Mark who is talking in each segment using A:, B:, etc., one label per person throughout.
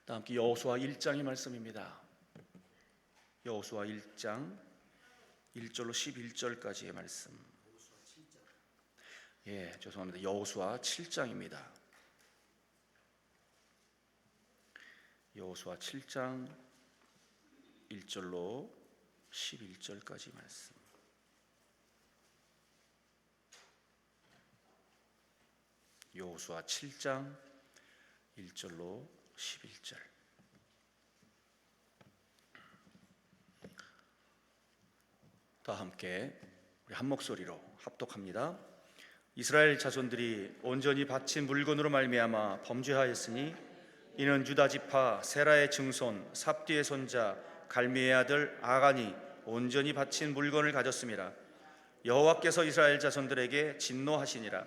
A: 다 함께 여호수아 1장의 말씀입니다. 여호수아 1장 1절로 11절까지의 말씀. 죄송합니다. 여호수아 7장입니다. 여호수아 7장 1절로 11절까지 말씀. 여호수아 7장 1절로 11절. 다 함께 우리 한 목소리로 합독합니다. 이스라엘 자손들이 온전히 바친 물건으로 말미암아 범죄하였으니 이는 유다 지파 세라의 증손 삽디의 손자 갈미의 아들 아간이 온전히 바친 물건을 가졌음이라. 여호와께서 이스라엘 자손들에게 진노하시니라.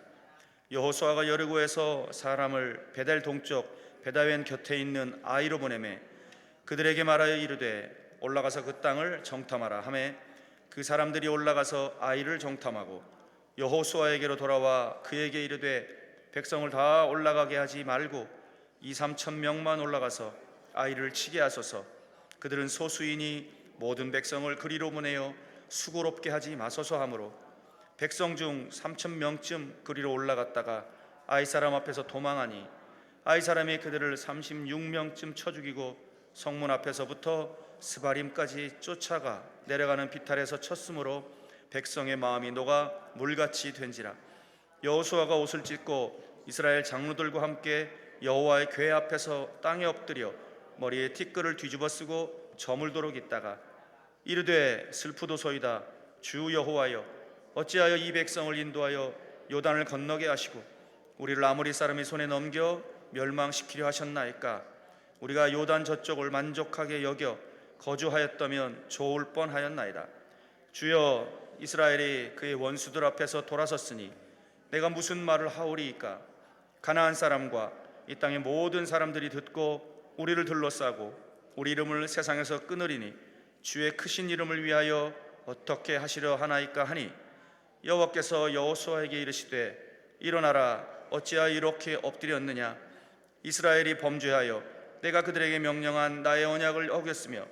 A: 여호수아가 여리고에서 사람을 베델 동쪽 베다웬 곁에 있는 아이로 보내매 그들에게 말하여 이르되 올라가서 그 땅을 정탐하라 하매 그 사람들이 올라가서 아이를 정탐하고 여호수아에게로 돌아와 그에게 이르되 백성을 다 올라가게 하지 말고 2-3천 명만 올라가서 아이를 치게 하소서. 그들은 소수이니 모든 백성을 그리로 보내어 수고롭게 하지 마소서 하므로 백성 중 3천 명쯤 그리로 올라갔다가 아이 사람 앞에서 도망하니 아이 사람이 그들을 36명쯤 쳐 죽이고 성문 앞에서부터 스바림까지 쫓아가 내려가는 비탈에서 쳤으므로 백성의 마음이 녹아 물같이 된지라. 여호수아가 옷을 찢고 이스라엘 장로들과 함께 여호와의 궤 앞에서 땅에 엎드려 머리에 티끌을 뒤집어 쓰고 저물도록 있다가 이르되 슬프도소이다. 주 여호와여 어찌하여 이 백성을 인도하여 요단을 건너게 하시고 우리를 아모리 사람의 손에 넘겨 멸망시키려 하셨나이까. 우리가 요단 저쪽을 만족하게 여겨 거주하였다면 좋을 뻔하였나이다. 주여 이스라엘이 그의 원수들 앞에서 돌아섰으니 내가 무슨 말을 하오리이까. 가나안 사람과 이 땅의 모든 사람들이 듣고 우리를 둘러싸고 우리 이름을 세상에서 끊으리니 주의 크신 이름을 위하여 어떻게 하시려 하나이까 하니 여호와께서 여호수아에게 이르시되 일어나라. 어찌하여 이렇게 엎드렸느냐. 이스라엘이 범죄하여 내가 그들에게 명령한 나의 언약을 어겼으며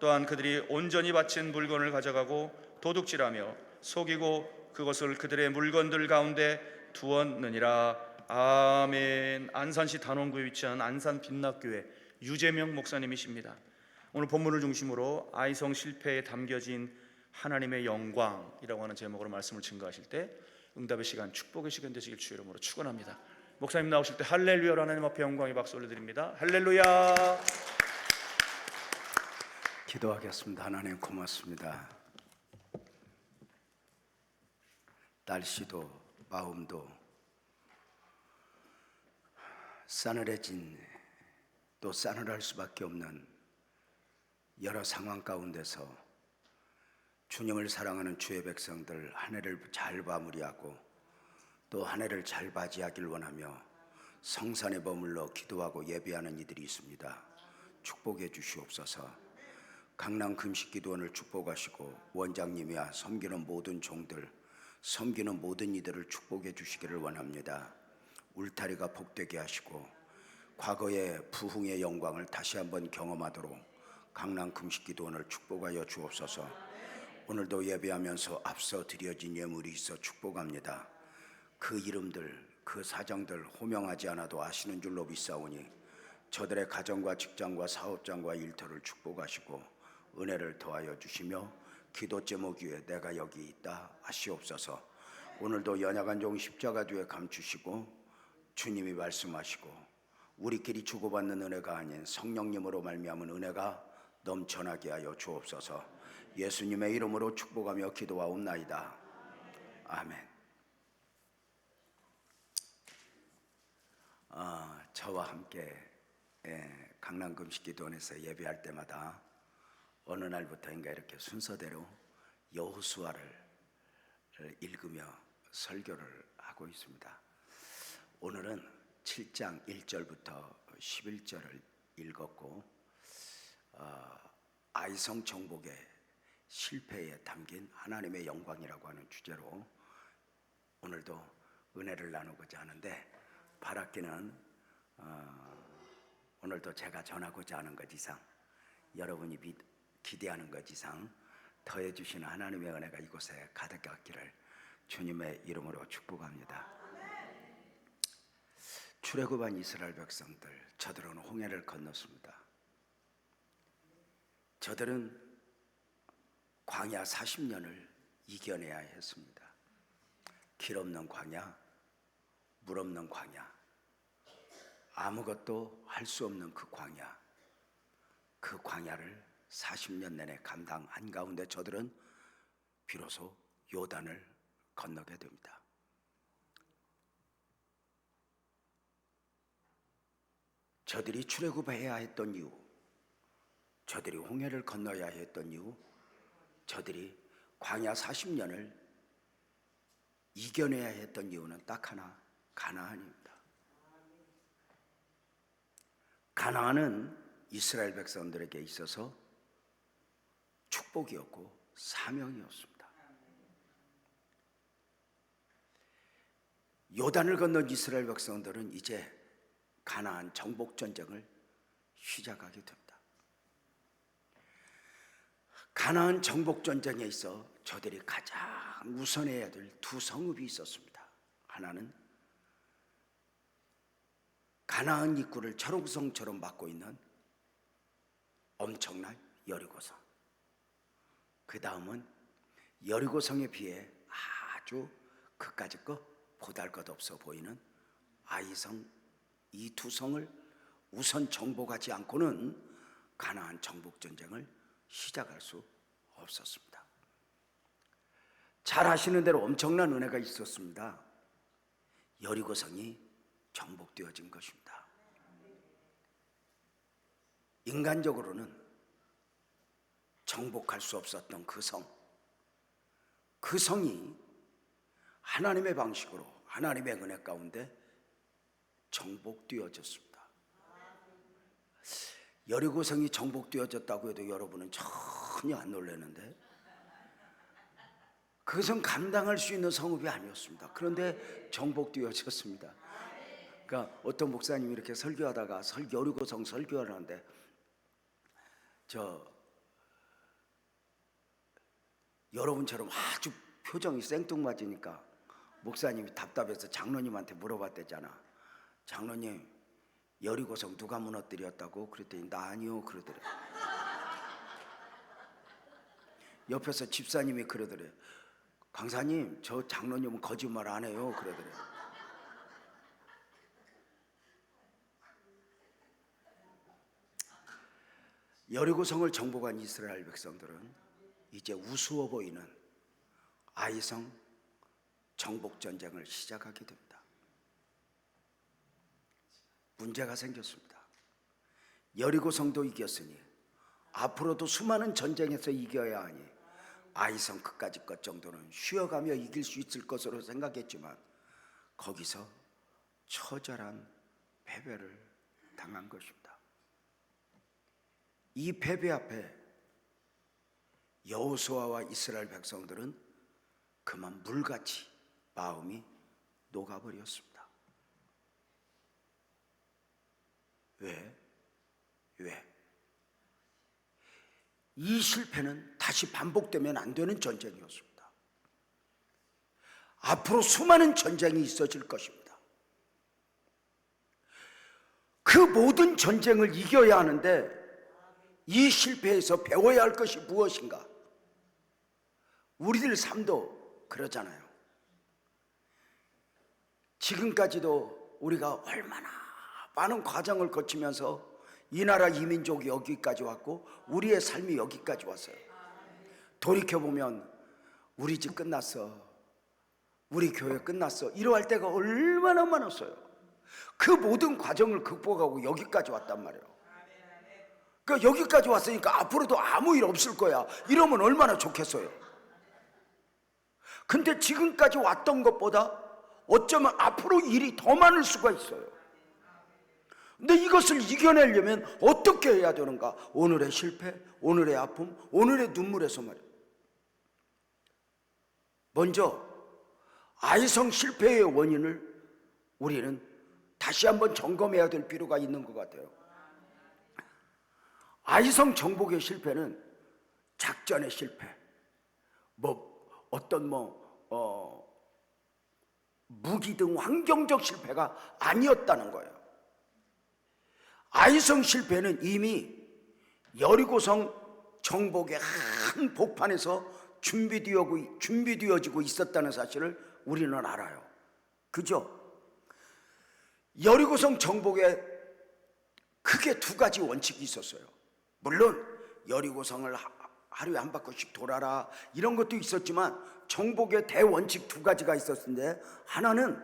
A: 또한 그들이 온전히 바친 물건을 가져가고 도둑질하며 속이고 그것을 그들의 물건들 가운데 두었느니라. 아멘. 안산시 단원구에 위치한 안산 빛락교회 유재명 목사님이십니다. 오늘 본문을 중심으로 아이성 실패에 담겨진 하나님의 영광이라고 하는 제목으로 말씀을 증거하실 때 응답의 시간, 축복의 시간 되시길 주의 이름으로 축원합니다. 목사님 나오실 때 할렐루야로 하나님 앞에 영광의 박수 올려드립니다. 할렐루야.
B: 기도하겠습니다. 하나님 고맙습니다. 날씨도 마음도 싸늘해진 또 싸늘할 수밖에 없는 여러 상황 가운데서 주님을 사랑하는 주의 백성들 한 해를 잘 마무리하고 또 한 해를 잘 맞이하길 원하며 성산에 머물러 기도하고 예배하는 이들이 있습니다. 축복해 주시옵소서. 강남 금식기도원을 축복하시고 원장님이야 섬기는 모든 종들, 섬기는 모든 이들을 축복해 주시기를 원합니다. 울타리가 복되게 하시고 과거의 부흥의 영광을 다시 한번 경험하도록 강남 금식기도원을 축복하여 주옵소서. 오늘도 예배하면서 앞서 드려진 예물이 있어 축복합니다. 그 이름들, 그 사정들 호명하지 않아도 아시는 줄로 믿사오니 저들의 가정과 직장과 사업장과 일터를 축복하시고 은혜를 더하여 주시며 기도 제목 위에 내가 여기 있다 하시옵소서. 오늘도 연약한 종 십자가 뒤에 감추시고 주님이 말씀하시고 우리끼리 주고받는 은혜가 아닌 성령님으로 말미암은 은혜가 넘쳐나게 하여 주옵소서. 예수님의 이름으로 축복하며 기도하옵나이다. 아멘. 저와 함께 강남 금식기도원에서 예배할 때마다 어느 날부터인가 이렇게 순서대로 여호수아를 읽으며 설교를 하고 있습니다. 오늘은 7장 1절부터 11절을 읽었고 아이성 정복의 실패에 담긴 하나님의 영광이라고 하는 주제로 오늘도 은혜를 나누고자 하는데, 바라기는 오늘도 제가 전하고자 하는 것 이상, 여러분이 기대하는 것 이상 더해 주시는 하나님의 은혜가 이곳에 가득하기를 주님의 이름으로 축복합니다. 출애굽한 이스라엘 백성들, 저들은 홍해를 건넜습니다. 저들은 광야 40년을 이겨내야 했습니다. 길 없는 광야, 물 없는 광야, 아무것도 할 수 없는 그 광야, 그 광야를 40년 내내 감당한 가운데 저들은 비로소 요단을 건너게 됩니다. 저들이 출애굽해야 했던 이유, 저들이 홍해를 건너야 했던 이유, 저들이 광야 40년을 이겨내야 했던 이유는 딱 하나, 가나안입니다. 가나안은 이스라엘 백성들에게 있어서 축복이었고 사명이었습니다. 요단을 건넌 이스라엘 백성들은 이제 가나안 정복 전쟁을 시작하게 됩니다. 가나안 정복 전쟁에 있어 저들이 가장 우선해야 될 두 성읍이 있었습니다. 하나는 가나안 입구를 철옹성처럼 막고 있는 엄청난 여리고성, 그 다음은 여리고성에 비해 아주 그까짓 거 보잘것없어 보이는 아이성, 이 두 성을 우선 정복하지 않고는 가나안 정복 전쟁을 시작할 수 없었습니다. 잘 아시는 대로 엄청난 은혜가 있었습니다. 여리고성이 정복되어진 것입니다. 인간적으로는 정복할 수 없었던 그 성, 그 성이 하나님의 방식으로 하나님의 은혜 가운데 정복되어졌습니다. 여리고성이 정복되어졌다고 해도 여러분은 전혀 안 놀라는데 그 성 감당할 수 있는 성읍이 아니었습니다. 그런데 정복되어졌습니다. 그러니까 어떤 목사님이 이렇게 설교하다가 여리고성 설교를 하는데 여러분처럼 아주 표정이 생뚱맞으니까 목사님이 답답해서 장로님한테 물어봤대잖아. 장로님, 여리고성 누가 무너뜨렸다고? 그랬더니 나 아니요 그러더래. 옆에서 집사님이 그러더래. 강사님, 저 장로님은 거짓말 안 해요 그러더래. 여리고성을 정복한 이스라엘 백성들은 이제 우스워 보이는 아이성 정복 전쟁을 시작하게 됩니다. 문제가 생겼습니다. 여리고성도 이겼으니 앞으로도 수많은 전쟁에서 이겨야 하니 아이성 그까짓 것 정도는 쉬어가며 이길 수 있을 것으로 생각했지만 거기서 처절한 패배를 당한 것입니다. 이 패배 앞에 여호수아와 이스라엘 백성들은 그만 물같이 마음이 녹아버렸습니다. 왜? 이 실패는 다시 반복되면 안 되는 전쟁이었습니다. 앞으로 수많은 전쟁이 있어질 것입니다. 그 모든 전쟁을 이겨야 하는데 이 실패에서 배워야 할 것이 무엇인가? 우리들 삶도 그러잖아요. 지금까지도 우리가 얼마나 많은 과정을 거치면서 이 나라 이 민족이 여기까지 왔고 우리의 삶이 여기까지 왔어요. 돌이켜보면 우리 집 끝났어, 우리 교회 끝났어 이러할 때가 얼마나 많았어요. 그 모든 과정을 극복하고 여기까지 왔단 말이에요. 그러니까 여기까지 왔으니까 앞으로도 아무 일 없을 거야 이러면 얼마나 좋겠어요. 근데 지금까지 왔던 것보다 어쩌면 앞으로 일이 더 많을 수가 있어요. 근데 이것을 이겨내려면 어떻게 해야 되는가? 오늘의 실패, 오늘의 아픔, 오늘의 눈물에서 말이에요. 먼저 아이성 실패의 원인을 우리는 다시 한번 점검해야 될 필요가 있는 것 같아요. 아이성 정복의 실패는 작전의 실패, 무기 등 환경적 실패가 아니었다는 거예요. 아이성 실패는 이미 여리고성 정복의 한 복판에서 준비되어지고 있었다는 사실을 우리는 알아요. 그죠? 여리고성 정복에 크게 두 가지 원칙이 있었어요. 물론 여리고성을 하루에 한 바퀴씩 돌아라 이런 것도 있었지만 정복의 대원칙 두 가지가 있었는데, 하나는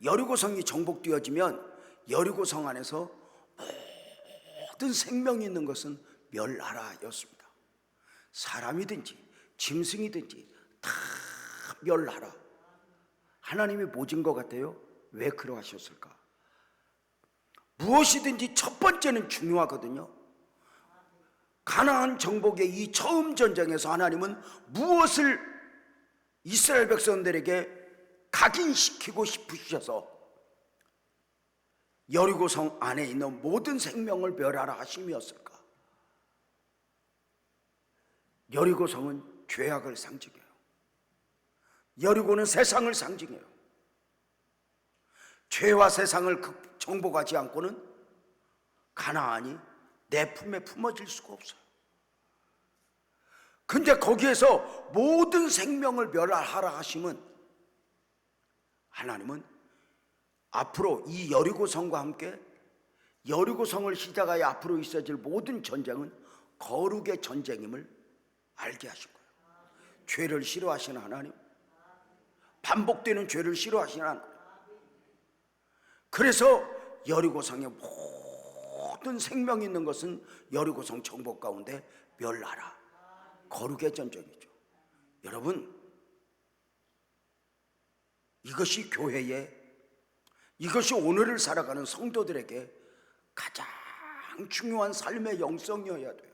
B: 여리고성이 정복되어지면 여리고성 안에서 모든 생명이 있는 것은 멸하라였습니다. 사람이든지 짐승이든지 다 멸하라. 하나님이 모진 것 같아요. 왜 그러하셨을까? 무엇이든지 첫 번째는 중요하거든요. 가나안 정복의 이 처음 전쟁에서 하나님은 무엇을 이스라엘 백성들에게 각인시키고 싶으셔서 여리고성 안에 있는 모든 생명을 멸하라 하심이었을까? 여리고성은 죄악을 상징해요. 여리고는 세상을 상징해요. 죄와 세상을 정복하지 않고는 가나안이 내 품에 품어질 수가 없어요. 근데 거기에서 모든 생명을 멸하라 하심은, 하나님은 앞으로 이 여리고성과 함께 여리고성을 시작하여 앞으로 있어질 모든 전쟁은 거룩의 전쟁임을 알게 하신 거예요. 죄를 싫어하시는 하나님, 반복되는 죄를 싫어하시는 하나님. 그래서 여리고성에 모든 생명이 있는 것은 여리고성 정복 가운데 멸하라. 거룩의 전쟁이죠. 여러분, 이것이 교회의, 이것이 오늘을 살아가는 성도들에게 가장 중요한 삶의 영성이어야 돼요.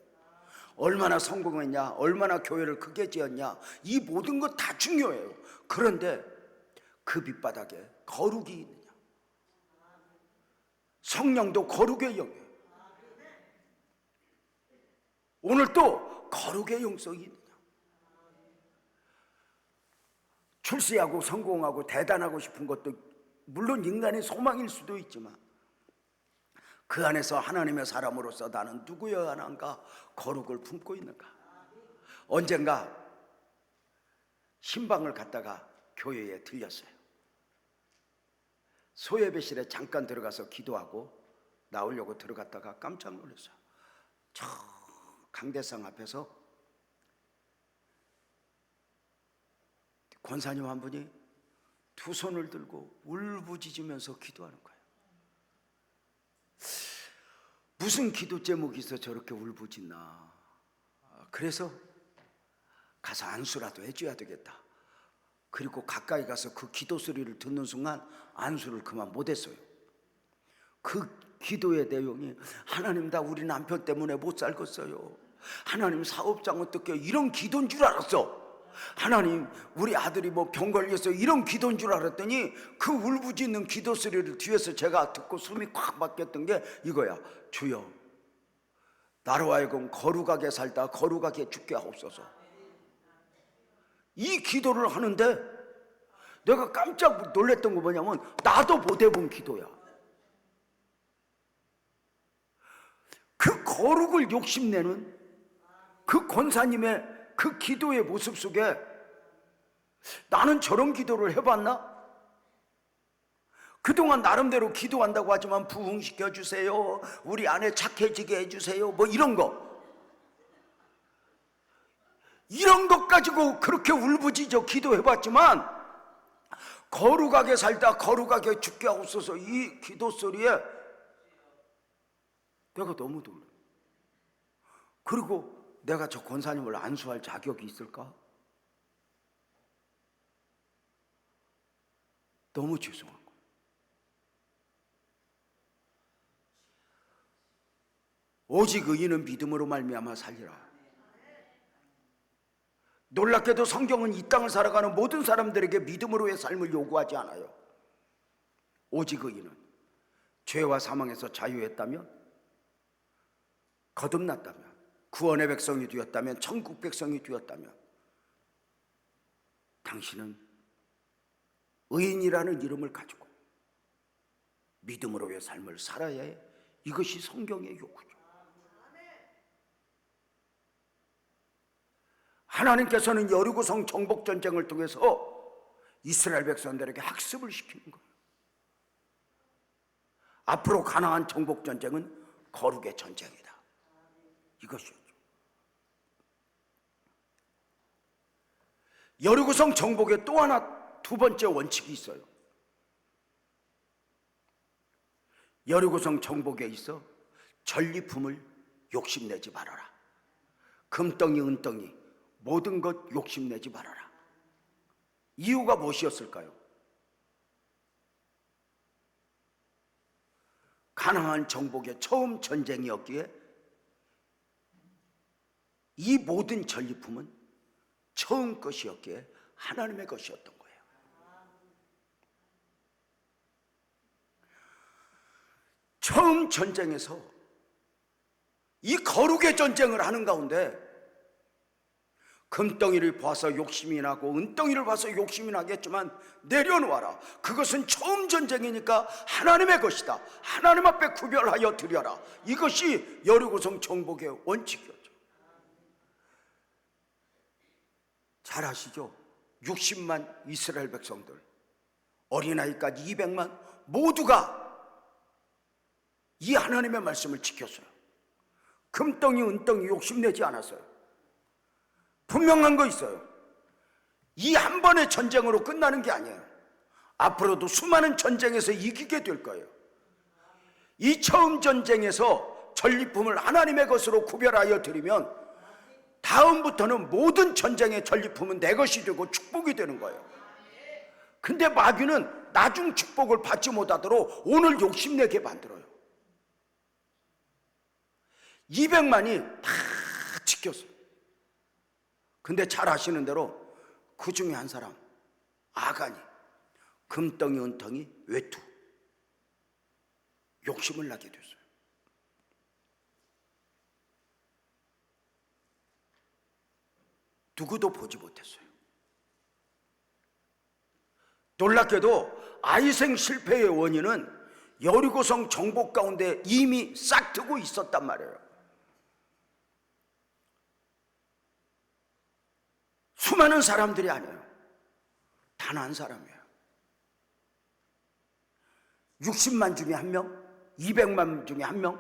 B: 얼마나 성공했냐, 얼마나 교회를 크게 지었냐, 이 모든 것 다 중요해요. 그런데 그 밑바닥에 거룩이 있느냐, 성령도 거룩의 영이에요. 오늘 또 거룩의 영성이 있느냐. 출세하고 성공하고 대단하고 싶은 것도 물론 인간의 소망일 수도 있지만, 그 안에서 하나님의 사람으로서 나는 누구여야 하는가, 거룩을 품고 있는가. 언젠가 신방을 갔다가 교회에 들렸어요. 소예배실에 잠깐 들어가서 기도하고 나오려고 들어갔다가 깜짝 놀랐어요. 저 강대상 앞에서 권사님 한 분이 두 손을 들고 울부짖으면서 기도하는 거예요. 무슨 기도 제목이 있어 저렇게 울부짖나. 그래서 가서 안수라도 해줘야 되겠다. 그리고 가까이 가서 그 기도 소리를 듣는 순간 안수를 그만 못했어요. 그 기도의 내용이, 하나님 나 우리 남편 때문에 못 살겠어요. 하나님 사업장 어떻게, 이런 기도인 줄 알았어. 하나님 우리 아들이 뭐 병 걸려서, 이런 기도인 줄 알았더니 그 울부짖는 기도 소리를 뒤에서 제가 듣고 숨이 콱 막혔던 게 이거야. 주여 나로 하여금 거룩하게 살다 거룩하게 죽게 하옵소서. 이 기도를 하는데 내가 깜짝 놀랐던 거 뭐냐면, 나도 못 해본 기도야. 그 거룩을 욕심내는 그 권사님의 그 기도의 모습 속에 나는 저런 기도를 해봤나? 그동안 나름대로 기도한다고 하지만 부흥시켜 주세요, 우리 아내 착해지게 해주세요, 뭐 이런 거, 이런 것 가지고 그렇게 울부짖어 기도해봤지만, 거룩하게 살다 거룩하게 죽게 하옵소서, 이 기도 소리에 내가 너무 놀라. 그리고 내가 저 권사님을 안수할 자격이 있을까? 너무 죄송한 거예요. 오직 의인은 믿음으로 말미암아 살리라. 놀랍게도 성경은 이 땅을 살아가는 모든 사람들에게 믿음으로의 삶을 요구하지 않아요. 오직 의인은 죄와 사망에서 자유했다면 거듭났다면, 구원의 백성이 되었다면, 천국 백성이 되었다면 당신은 의인이라는 이름을 가지고 믿음으로의 삶을 살아야 해. 이것이 성경의 요구죠. 하나님께서는 여리고성 정복 전쟁을 통해서 이스라엘 백성들에게 학습을 시키는 거예요. 앞으로 가나안 정복 전쟁은 거룩의 전쟁이다. 이것이었죠. 여리고성 정복의 또 하나 두 번째 원칙이 있어요. 여리고성 정복에 있어 전리품을 욕심내지 말아라. 금덩이 은덩이 모든 것 욕심내지 말아라. 이유가 무엇이었을까요? 가나안 정복의 처음 전쟁이었기에 이 모든 전리품은 처음 것이었기에 하나님의 것이었던 거예요. 처음 전쟁에서 이 거룩의 전쟁을 하는 가운데 금덩이를 봐서 욕심이 나고 은덩이를 봐서 욕심이 나겠지만 내려놓아라. 그것은 처음 전쟁이니까 하나님의 것이다. 하나님 앞에 구별하여 드려라. 이것이 여리고성 정복의 원칙이었죠. 잘 아시죠? 60만 이스라엘 백성들, 어린아이까지 200만 모두가 이 하나님의 말씀을 지켰어요. 금덩이 은덩이 욕심내지 않았어요. 분명한 거 있어요. 이 한 번의 전쟁으로 끝나는 게 아니에요. 앞으로도 수많은 전쟁에서 이기게 될 거예요. 이 처음 전쟁에서 전리품을 하나님의 것으로 구별하여 드리면 다음부터는 모든 전쟁의 전리품은 내 것이 되고 축복이 되는 거예요. 근데 마귀는 나중 축복을 받지 못하도록 오늘 욕심내게 만들어요. 200만이 다 지켰어요. 근데 잘 아시는 대로 그 중에 한 사람 아간이 금덩이 은덩이 외투 욕심을 나게 됐어요. 누구도 보지 못했어요. 놀랍게도 아이생 실패의 원인은 여리고성 정복 가운데 이미 싹트고 있었단 말이에요. 수많은 사람들이 아니에요. 단 한 사람이에요. 60만 중에 한 명, 200만 중에 한 명,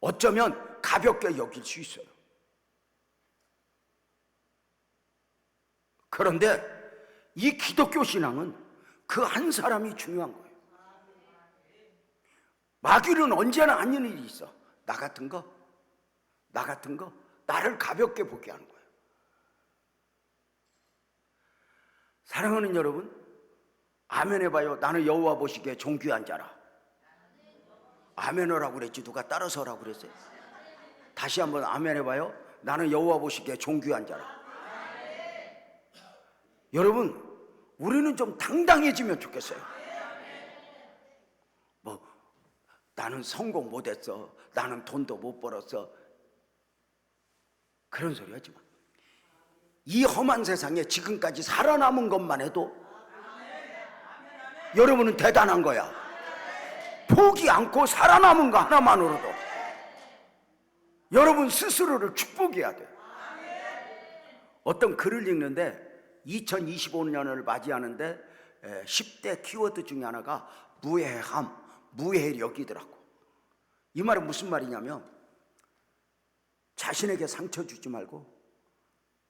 B: 어쩌면 가볍게 여길 수 있어요. 그런데 이 기독교 신앙은 그 한 사람이 중요한 거예요. 마귀는 언제나 하는 일이 있어. 나 같은 거, 나를 가볍게 보게 하는 거예요. 사랑하는 여러분, 아멘 해봐요. 나는 여호와 보시기에 존귀한 자라. 아멘 하라고 그랬지 누가 따라서 하라고 그랬어요? 다시 한번 아멘 해봐요. 나는 여호와 보시기에 존귀한 자라. 여러분, 우리는 좀 당당해지면 좋겠어요. 뭐 나는 성공 못했어, 나는 돈도 못 벌었어, 그런 소리 하지 마. 이 험한 세상에 지금까지 살아남은 것만 해도 여러분은 대단한 거야. 포기 않고 살아남은 거 하나만으로도 여러분 스스로를 축복해야 돼. 어떤 글을 읽는데 2025년을 맞이하는데 10대 키워드 중에 하나가 무해함, 무해력이더라고. 이 말은 무슨 말이냐면 자신에게 상처 주지 말고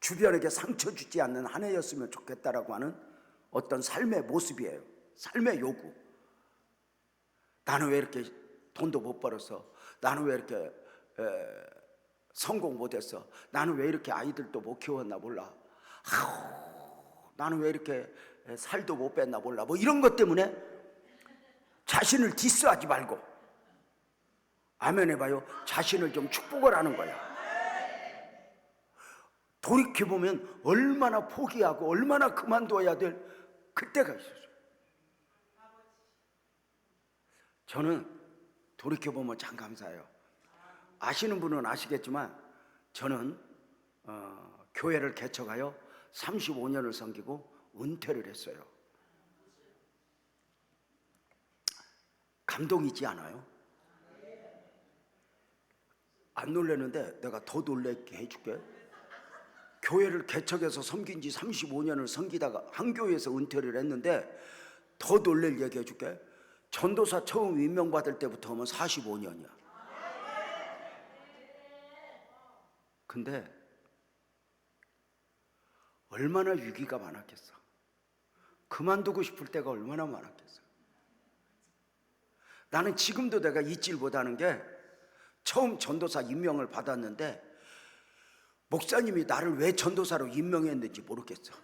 B: 주변에게 상처 주지 않는 한 해였으면 좋겠다라고 하는 어떤 삶의 모습이에요. 삶의 요구. 나는 왜 이렇게 돈도 못 벌었어? 나는 왜 이렇게 성공 못했어? 나는 왜 이렇게 아이들도 못 키웠나 몰라? 나는 왜 이렇게 살도 못 뺐나 몰라? 뭐 이런 것 때문에 자신을 디스하지 말고 아멘 해봐요. 자신을 좀 축복을 하는 거야. 돌이켜보면 얼마나 포기하고 얼마나 그만둬야 될 그때가 있었어요. 저는 돌이켜보면 참 감사해요. 아시는 분은 아시겠지만 저는 교회를 개척하여 35년을 섬기고 은퇴를 했어요. 감동이지 않아요? 안 놀라는데 내가 더 놀라게 해줄게. 교회를 개척해서 섬긴 지 35년을 섬기다가 한 교회에서 은퇴를 했는데 더 놀랄 얘기 해줄게. 전도사 처음 임명받을 때부터 하면 45년이야. 근데 얼마나 위기가 많았겠어. 그만두고 싶을 때가 얼마나 많았겠어. 나는 지금도 내가 잊질 못하는 게 처음 전도사 임명을 받았는데 목사님이 나를 왜 전도사로 임명했는지 모르겠어.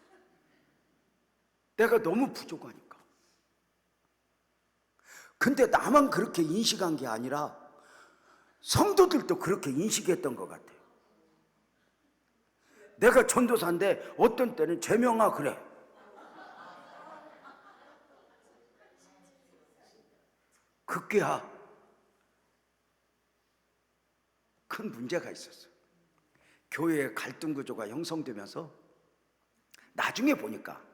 B: 내가 너무 부족하니까. 근데 나만 그렇게 인식한 게 아니라 성도들도 그렇게 인식했던 것 같아요. 내가 전도사인데 어떤 때는 제명아 그래. 그게야 큰 문제가 있었어. 교회의 갈등 구조가 형성되면서 나중에 보니까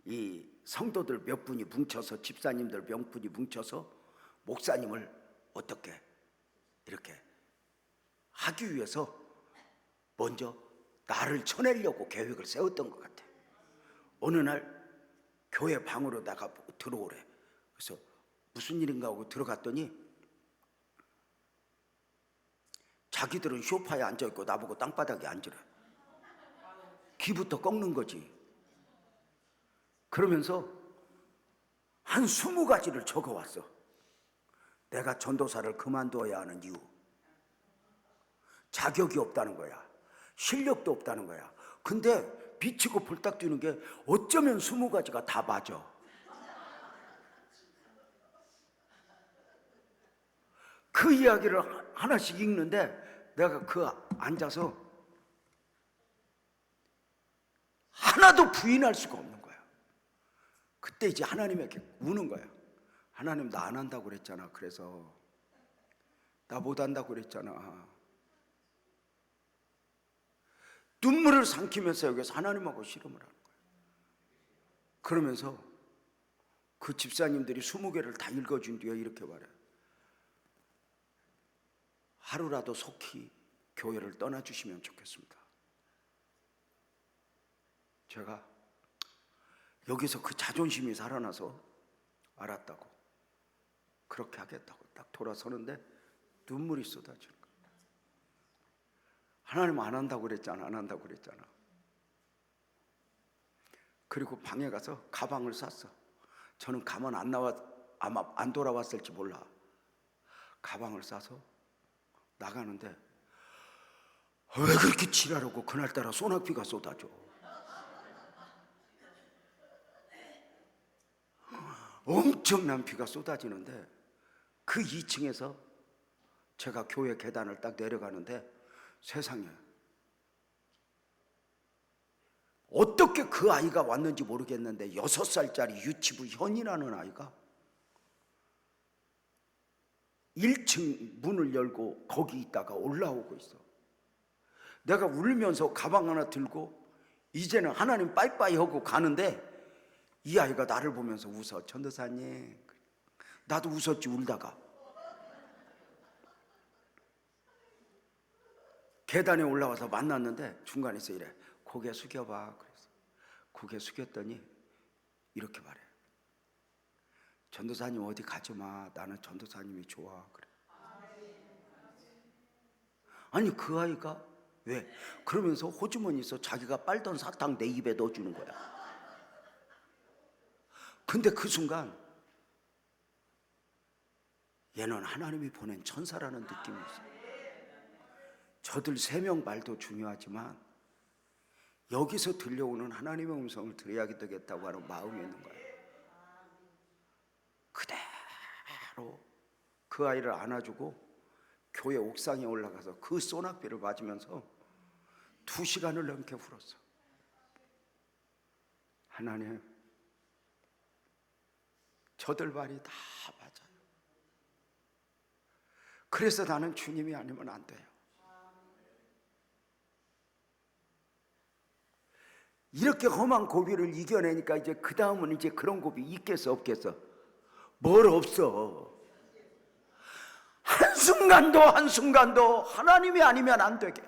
B: 이 성도들 몇 분이 뭉쳐서, 집사님들 몇 분이 뭉쳐서 목사님을 어떻게 이렇게 하기 위해서 먼저 나를 쳐내려고 계획을 세웠던 것 같아. 어느 날 교회 방으로 나가 들어오래. 그래서 무슨 일인가 하고 들어갔더니 자기들은 소파에 앉아있고 나보고 땅바닥에 앉으래. 귀부터 꺾는 거지. 그러면서 한 20가지를 적어왔어. 내가 전도사를 그만둬야 하는 이유. 자격이 없다는 거야. 실력도 없다는 거야. 근데 비치고 볼딱 뛰는 게 어쩌면 20가지가 다 맞아. 그 이야기를 하나씩 읽는데 내가 그 앉아서 하나도 부인할 수가 없는 거야. 그때 이제 하나님에게 우는 거야. 하나님, 나 안 한다고 그랬잖아. 그래서 나 못 한다고 그랬잖아. 눈물을 삼키면서 여기서 하나님하고 씨름을 하는 거야. 그러면서 그 집사님들이 20개를 다 읽어준 뒤에 이렇게 말해. 하루라도 속히 교회를 떠나주시면 좋겠습니다. 제가 여기서 그 자존심이 살아나서 알았다고, 그렇게 하겠다고 딱 돌아서는데 눈물이 쏟아지는 거야. 하나님 안 한다고 그랬잖아. 안 한다고 그랬잖아. 그리고 방에 가서 가방을 쌌어. 저는 가만 안 아마 안 돌아왔을지 몰라. 가방을 싸서 나가는데 왜 그렇게 지랄하고 그날따라 소낙비가 쏟아져. 엄청난 비가 쏟아지는데 그 2층에서 제가 교회 계단을 딱 내려가는데 세상에 어떻게 그 아이가 왔는지 모르겠는데 6살짜리 유치부 현이라는 아이가 1층 문을 열고 거기 있다가 올라오고 있어. 내가 울면서 가방 하나 들고 이제는 하나님 빠이빠이 하고 가는데 이 아이가 나를 보면서 웃어. 전도사님. 나도 웃었지, 울다가. 계단에 올라와서 만났는데 중간에서 이래. 고개 숙여봐. 그래서 고개 숙였더니 이렇게 말해. 전도사님 어디 가지 마. 나는 전도사님이 좋아. 그래. 아니 그 아이가 왜? 그러면서 호주머니에서 자기가 빨던 사탕 내 입에 넣어주는 거야. 근데 그 순간 얘는 하나님이 보낸 천사라는 느낌이 있어. 저들 3명 말도 중요하지만 여기서 들려오는 하나님의 음성을 들어야 되겠다고 하는 마음이 있는 거야. 그대로 그 아이를 안아주고 교회 옥상에 올라가서 그 소낙비를 맞으면서 2시간을 넘게 울었어. 하나님, 저들 말이 다 맞아요. 그래서 나는 주님이 아니면 안 돼요. 이렇게 험한 고비를 이겨내니까 이제 그 다음은 이제 그런 고비 있겠어 없겠어? 뭘 없어. 한순간도 하나님이 아니면 안 되게.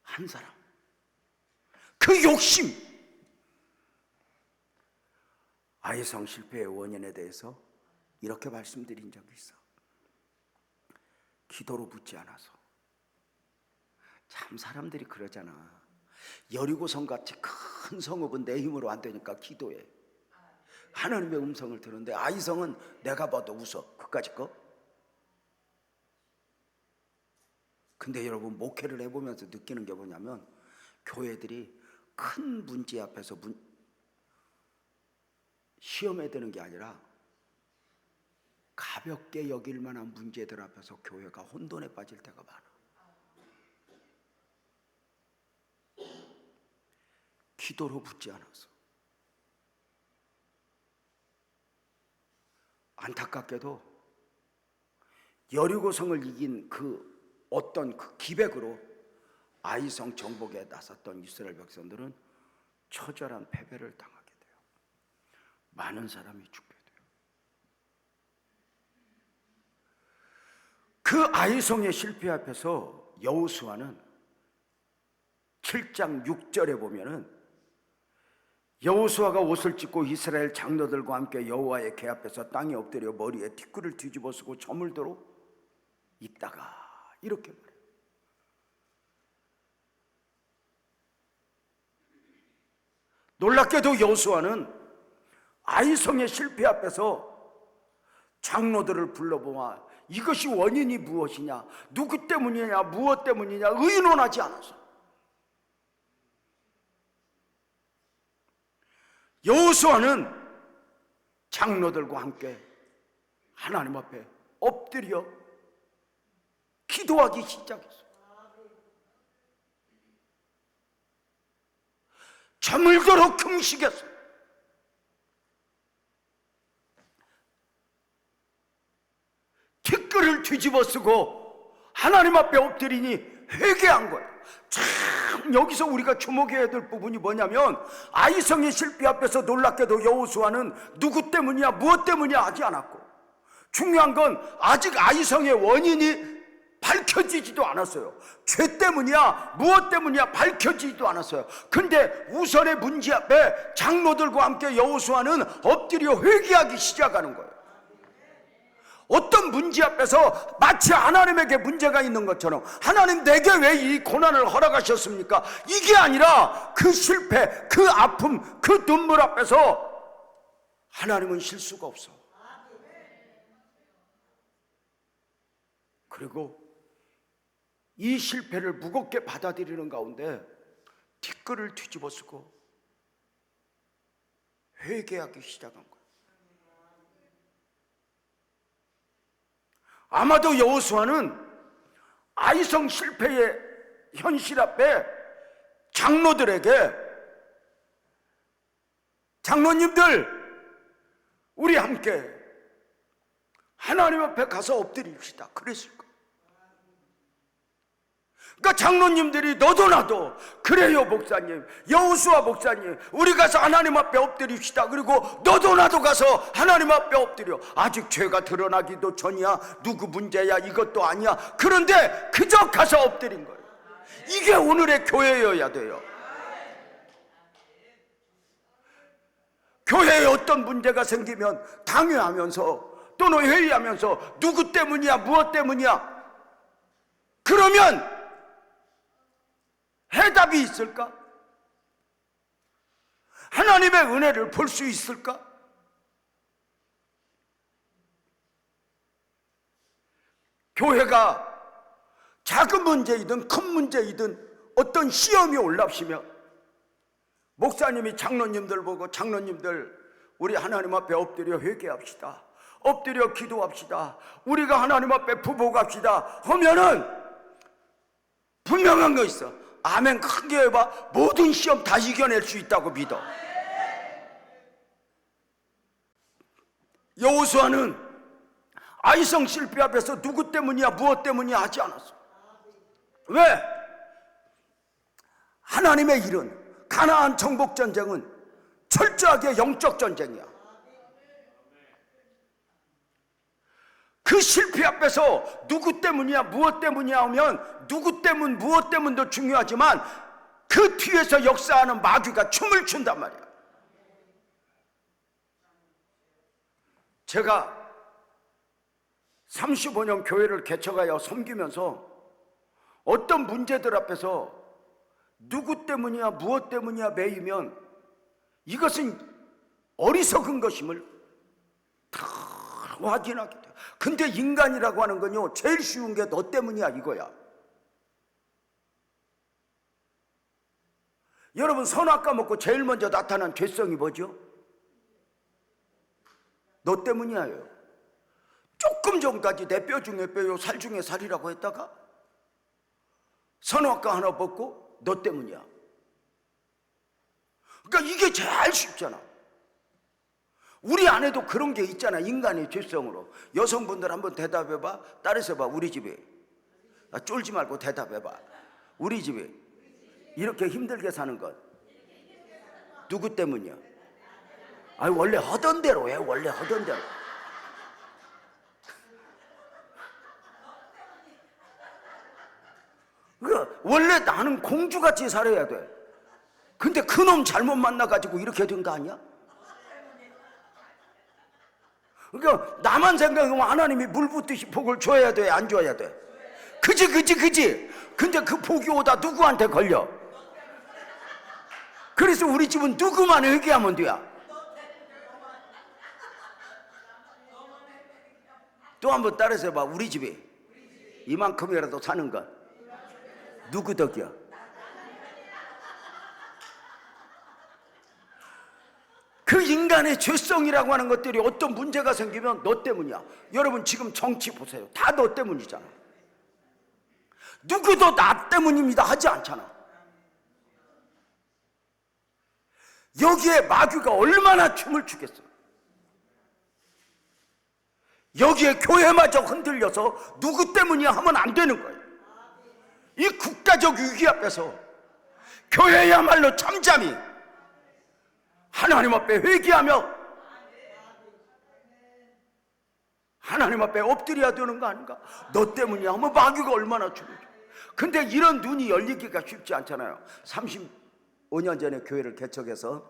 B: 한 사람, 그 욕심, 아이성 실패의 원인에 대해서 이렇게 말씀드린 적이 있어. 기도로 붙지 않아서. 참 사람들이 그러잖아. 여리고성 같이 큰 성읍은 내 힘으로 안 되니까 기도해. 하나님의 음성을 들었는데 아이성은 내가 봐도 웃어. 그까짓 거. 근데 여러분, 목회를 해보면서 느끼는 게 뭐냐면, 교회들이 큰 문제 앞에서 시험에 드는 게 아니라 가볍게 여길 만한 문제들 앞에서 교회가 혼돈에 빠질 때가 많아. 기도로 붙지 않아서. 안타깝게도 여리고성을 이긴 그 어떤 그 기백으로 아이성 정복에 나섰던 이스라엘 백성들은 처절한 패배를 당하게 돼요. 많은 사람이 죽게 돼요. 그 아이성의 실패 앞에서 여호수아는 7장 6절에 보면은 여호수아가 옷을 찢고 이스라엘 장로들과 함께 여호와의 궤 앞에서 땅에 엎드려 머리에 티끌을 뒤집어 쓰고 저물도록 있다가 이렇게 말해요. 놀랍게도 여호수아는 아이성의 실패 앞에서 장로들을 불러보아 이것이 원인이 무엇이냐, 누구 때문이냐, 무엇 때문이냐 의논하지 않았어. 여호수아는 장로들과 함께 하나님 앞에 엎드려 기도하기 시작했어요. 저물도록 금식했어요. 티끌을 뒤집어 쓰고 하나님 앞에 엎드리니 회개한 거예요. 참 여기서 우리가 주목해야 될 부분이 뭐냐면, 아이성의 실패 앞에서 놀랍게도 여호수아는 누구 때문이야, 무엇 때문이야 하지 않았고, 중요한 건 아직 아이성의 원인이 밝혀지지도 않았어요. 죄 때문이야, 무엇 때문이야 밝혀지지도 않았어요. 근데 우선의 문제 앞에 장로들과 함께 여호수아는 엎드려 회개하기 시작하는 거예요. 어떤 문제 앞에서 마치 하나님에게 문제가 있는 것처럼, 하나님 내게 왜 이 고난을 허락하셨습니까? 이게 아니라 그 실패, 그 아픔, 그 눈물 앞에서 하나님은 실수가 없어. 그리고 이 실패를 무겁게 받아들이는 가운데 티끌을 뒤집어 쓰고 회개하기 시작한 거예요. 아마도 여호수아는 아이성 실패의 현실 앞에 장로들에게, 장로님들 우리 함께 하나님 앞에 가서 엎드립시다 그랬을 거예요. 그러니까 장로님들이 너도 나도, 그래요 목사님, 여호수아 목사님, 우리 가서 하나님 앞에 엎드립시다. 그리고 너도 나도 가서 하나님 앞에 엎드려. 아직 죄가 드러나기도 전이야, 누구 문제야, 이것도 아니야. 그런데 그저 가서 엎드린 거예요. 이게 오늘의 교회여야 돼요. 교회에 어떤 문제가 생기면 당회하면서 또는 회의하면서 누구 때문이야, 무엇 때문이야, 그러면 해답이 있을까? 하나님의 은혜를 볼 수 있을까? 교회가 작은 문제이든 큰 문제이든 어떤 시험이 올라오시면 목사님이 장로님들 보고, 장로님들 우리 하나님 앞에 엎드려 회개합시다, 엎드려 기도합시다, 우리가 하나님 앞에 부복합시다 하면은 분명한 거 있어. 아멘 크게 해봐. 모든 시험 다 이겨낼 수 있다고 믿어. 여호수아는 아이성 실패 앞에서 누구 때문이야 무엇 때문이야 하지 않았어. 왜? 하나님의 일은, 가나안 정복 전쟁은 철저하게 영적 전쟁이야. 그 실패 앞에서 누구 때문이야 무엇 때문이야 하면 누구 때문 무엇 때문도 중요하지만 그 뒤에서 역사하는 마귀가 춤을 춘단 말이야. 제가 35년 교회를 개척하여 섬기면서 어떤 문제들 앞에서 누구 때문이야 무엇 때문이야 매이면 이것은 어리석은 것임을 다 확인하게 돼요. 근데 인간이라고 하는 건요, 제일 쉬운 게 너 때문이야 이거야. 여러분, 선악 까먹고 제일 먼저 나타난 죄성이 뭐죠? 너 때문이야요. 조금 전까지 내 뼈 중에 뼈요 살 중에 살이라고 했다가 선악과 하나 벗고 너 때문이야. 그러니까 이게 제일 쉽잖아. 우리 안에도 그런 게 있잖아. 인간의 죄성으로. 여성분들 한번 대답해봐. 딸에서 봐. 우리 집에 쫄지 말고 대답해봐. 우리 집에 이렇게 힘들게 사는 건 누구 때문이야? 아니, 원래 하던 대로 해. 원래 하던 대로. 그러니까 원래 나는 공주같이 살아야 돼. 근데 그놈 잘못 만나가지고 이렇게 된 거 아니야? 그러니까 나만 생각하면 하나님이 물 붓듯이 복을 줘야 돼, 안 줘야 돼? 그지. 근데 그 복이 오다 누구한테 걸려? 그래서 우리 집은 누구만 회개하면 돼야. 또 한번 따라서 해봐. 우리 집이 이만큼이라도 사는 건 누구 덕이야? 그 인간의 죄성이라고 하는 것들이 어떤 문제가 생기면 너 때문이야. 여러분, 지금 정치 보세요. 다 너 때문이잖아. 누구도 나 때문입니다 하지 않잖아. 여기에 마귀가 얼마나 춤을 추겠어. 여기에 교회마저 흔들려서 누구 때문이야 하면 안 되는 거예요. 이 국가적 위기 앞에서 교회야말로 잠잠히 하나님 앞에 회개하며 하나님 앞에 엎드려야 되는 거 아닌가? 너 때문이야 하면 마귀가 얼마나 춤을 춰. 근데 이런 눈이 열리기가 쉽지 않잖아요. 35년 전에 교회를 개척해서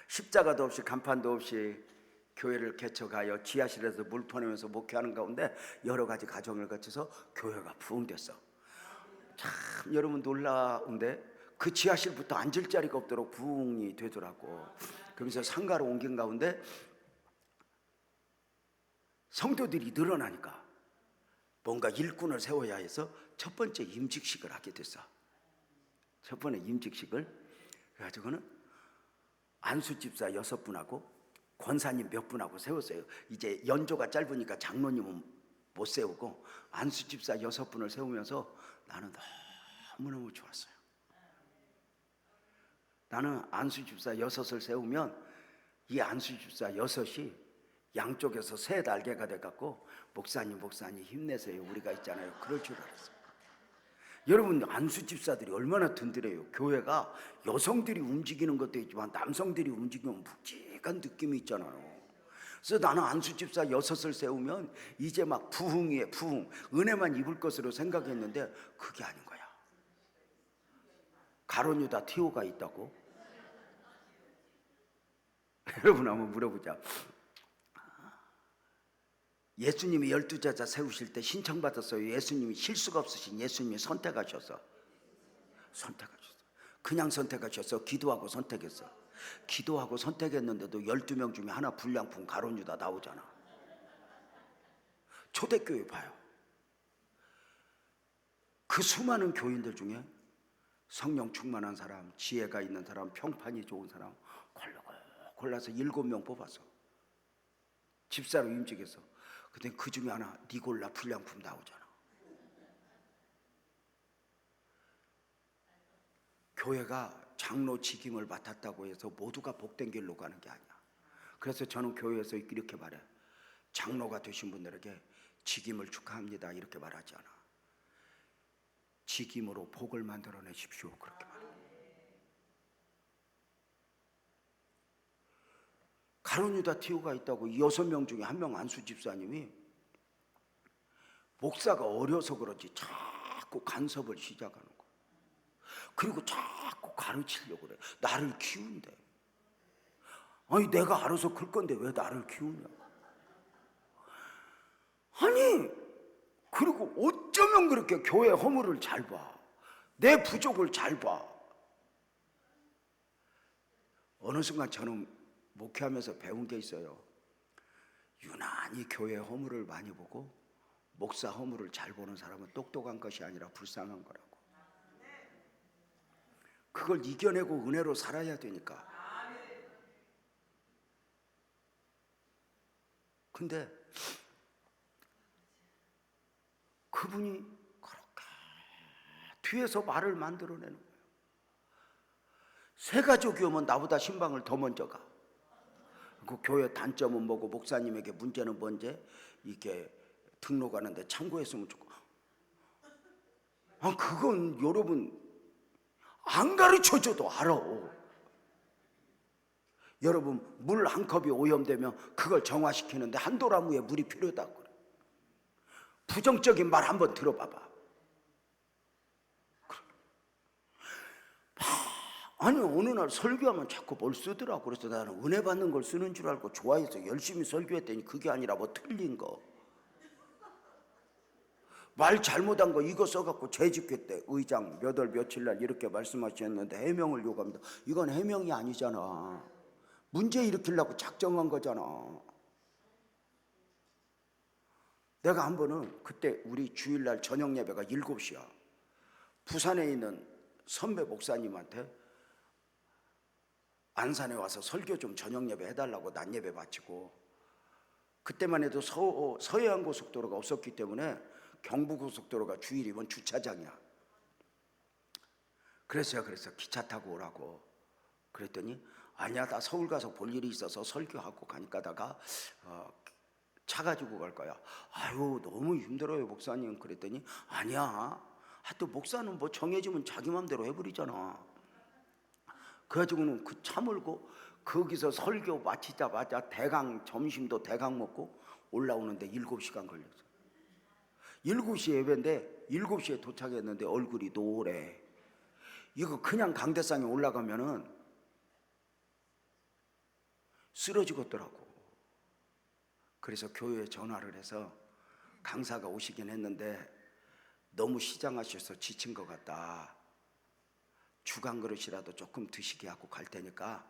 B: 십자가도 없이 간판도 없이 교회를 개척하여 지하실에서 물 퍼내면서 목회하는 가운데 여러 가지 과정을 거쳐서 교회가 부흥됐어. 참 여러분 놀라운데 그 지하실부터 앉을 자리가 없도록 부흥이 되더라고. 그러면서 상가로 옮긴 가운데 성도들이 늘어나니까 뭔가 일꾼을 세워야 해서 첫 번째 임직식을 하게 됐어. 첫 번째 임직식을 그래가지고는 안수집사 6분하고 권사님 몇 분하고 세웠어요. 이제 연조가 짧으니까 장로님은 못 세우고 안수집사 6분을 세우면서 나는 너무너무 좋았어요. 나는 안수집사 6을 세우면 이 안수집사 6이 양쪽에서 새 날개가 돼갖고 목사님 힘내세요 우리가 있잖아요 그럴 줄 알았어요. 여러분, 안수집사들이 얼마나 든든해요. 교회가 여성들이 움직이는 것도 있지만 남성들이 움직이면 묵직한 느낌이 있잖아요. 그래서 나는 안수집사 6을 세우면 이제 막 부흥이에요. 부흥. 은혜만 입을 것으로 생각했는데 그게 아닌 거야. 가론유다 티오가 있다고? 여러분 한번 물어보자. 예수님이 12제자 세우실 때 신청받았어요? 예수님이 실수가 없으신 예수님이 선택하셔서 그냥 선택하셔서 기도하고 선택했어. 기도하고 선택했는데도 12명 중에 하나 불량품 가론유다 나오잖아. 초대교회 봐요. 그 수많은 교인들 중에 성령 충만한 사람, 지혜가 있는 사람, 평판이 좋은 사람 골라서 7명 뽑았어. 집사로 임직해서. 근데 그 중에 하나 니골라 불량품 나오잖아. 교회가 장로 직임을 맡았다고 해서 모두가 복된 길로 가는 게 아니야. 그래서 저는 교회에서 이렇게 말해. 장로가 되신 분들에게 직임을 축하합니다 이렇게 말하지 않아. 직임으로 복을 만들어내십시오 그렇게 말해. 가룟유다 티오가 있다고 6명 중에 1명 안수 집사님이 목사가 어려서 그런지 자꾸 간섭을 시작하는 거야. 그리고 자꾸 가르치려고 그래. 나를 키운대. 아니 내가 알아서 클 건데 왜 나를 키우냐. 아니 그리고 어쩌면 그렇게 교회 허물을 잘 봐. 내 부족을 잘 봐. 어느 순간 저는 목회하면서 배운 게 있어요. 유난히 교회 허물을 많이 보고 목사 허물을 잘 보는 사람은 똑똑한 것이 아니라 불쌍한 거라고. 그걸 이겨내고 은혜로 살아야 되니까. 근데 그분이 그렇게 뒤에서 말을 만들어내는 거예요. 새 가족이 오면 나보다 신방을 더 먼저 가. 그 교회 단점은 뭐고 목사님에게 문제는 뭔지 이게 등록하는데 참고했으면 좋고. 그건 여러분 안 가르쳐줘도 알아. 여러분 물 한 컵이 오염되면 그걸 정화시키는데 한 도라무에 물이 필요하다고 그래. 부정적인 말 한번 들어봐봐. 아니 어느 날 설교하면 자꾸 뭘 쓰더라고. 그래서 나는 은혜 받는 걸 쓰는 줄 알고 좋아해서 열심히 설교했더니 그게 아니라 뭐 틀린 거, 말 잘못한 거 이거 써갖고 재집회 의장 몇 월 며칠 날 이렇게 말씀하셨는데 해명을 요구합니다. 이건 해명이 아니잖아. 문제 일으키려고 작정한 거잖아. 내가 한 번은 그때 우리 주일날 저녁 예배가 7시야. 부산에 있는 선배 목사님한테 안산에 와서 설교 좀 저녁 예배 해달라고 낮 예배 바치고, 그때만 해도 서해안 고속도로가 없었기 때문에 경부고속도로가 주일이면 주차장이야. 그래서 기차 타고 오라고 그랬더니 아니야 나 서울 가서 볼 일이 있어서 설교하고 가니까다가 차 가지고 갈 거야. 아유 너무 힘들어요 목사님. 그랬더니 아니야 하여튼 목사는 뭐 정해지면 자기 맘대로 해버리잖아. 그래가지고는 그 차 몰고 거기서 설교 마치자마자 대강 점심도 대강 먹고 올라오는데 7시간 걸렸어. 7시에 예배인데 7시에 도착했는데 얼굴이 노래. 이거 그냥 강대상에 올라가면은 쓰러지겠더라고. 그래서 교회에 전화를 해서 강사가 오시긴 했는데 너무 시장하셔서 지친 것 같다. 죽 한 그릇이라도 조금 드시게 하고 갈 테니까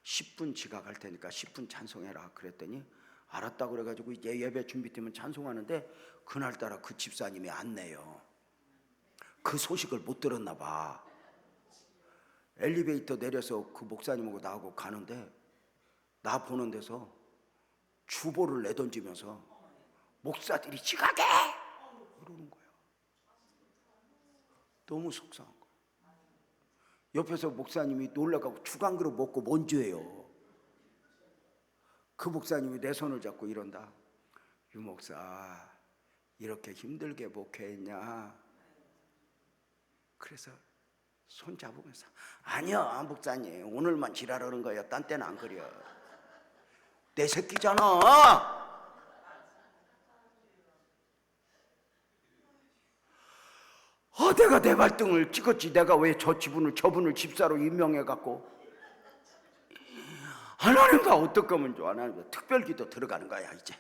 B: 10분 지각할 테니까 10분 찬송해라 그랬더니 알았다 그래가지고 이제 예배 준비되면 찬송하는데 그날따라 그 집사님이 안 내요. 그 소식을 못 들었나 봐. 엘리베이터 내려서 그 목사님하고 나하고 가는데 나 보는 데서 주보를 내던지면서 목사들이 지각해! 이러는 거야. 너무 속상한 거야. 옆에서 목사님이 놀라가고 죽 한 그릇 먹고 뭔 죄예요. 그 목사님이 내 손을 잡고 이런다. 유 목사 이렇게 힘들게 목회했냐. 그래서 손 잡으면서 아니야 목사님 오늘만 지랄하는 거야. 딴 때는 안 그려. 내 새끼잖아. 내가 내 발등을 찍었지. 내가 왜 저분을 집사로 임명해갖고. 하나님과 어떻게 하면 좋아. 하나님 특별기도 들어가는 거야 이제.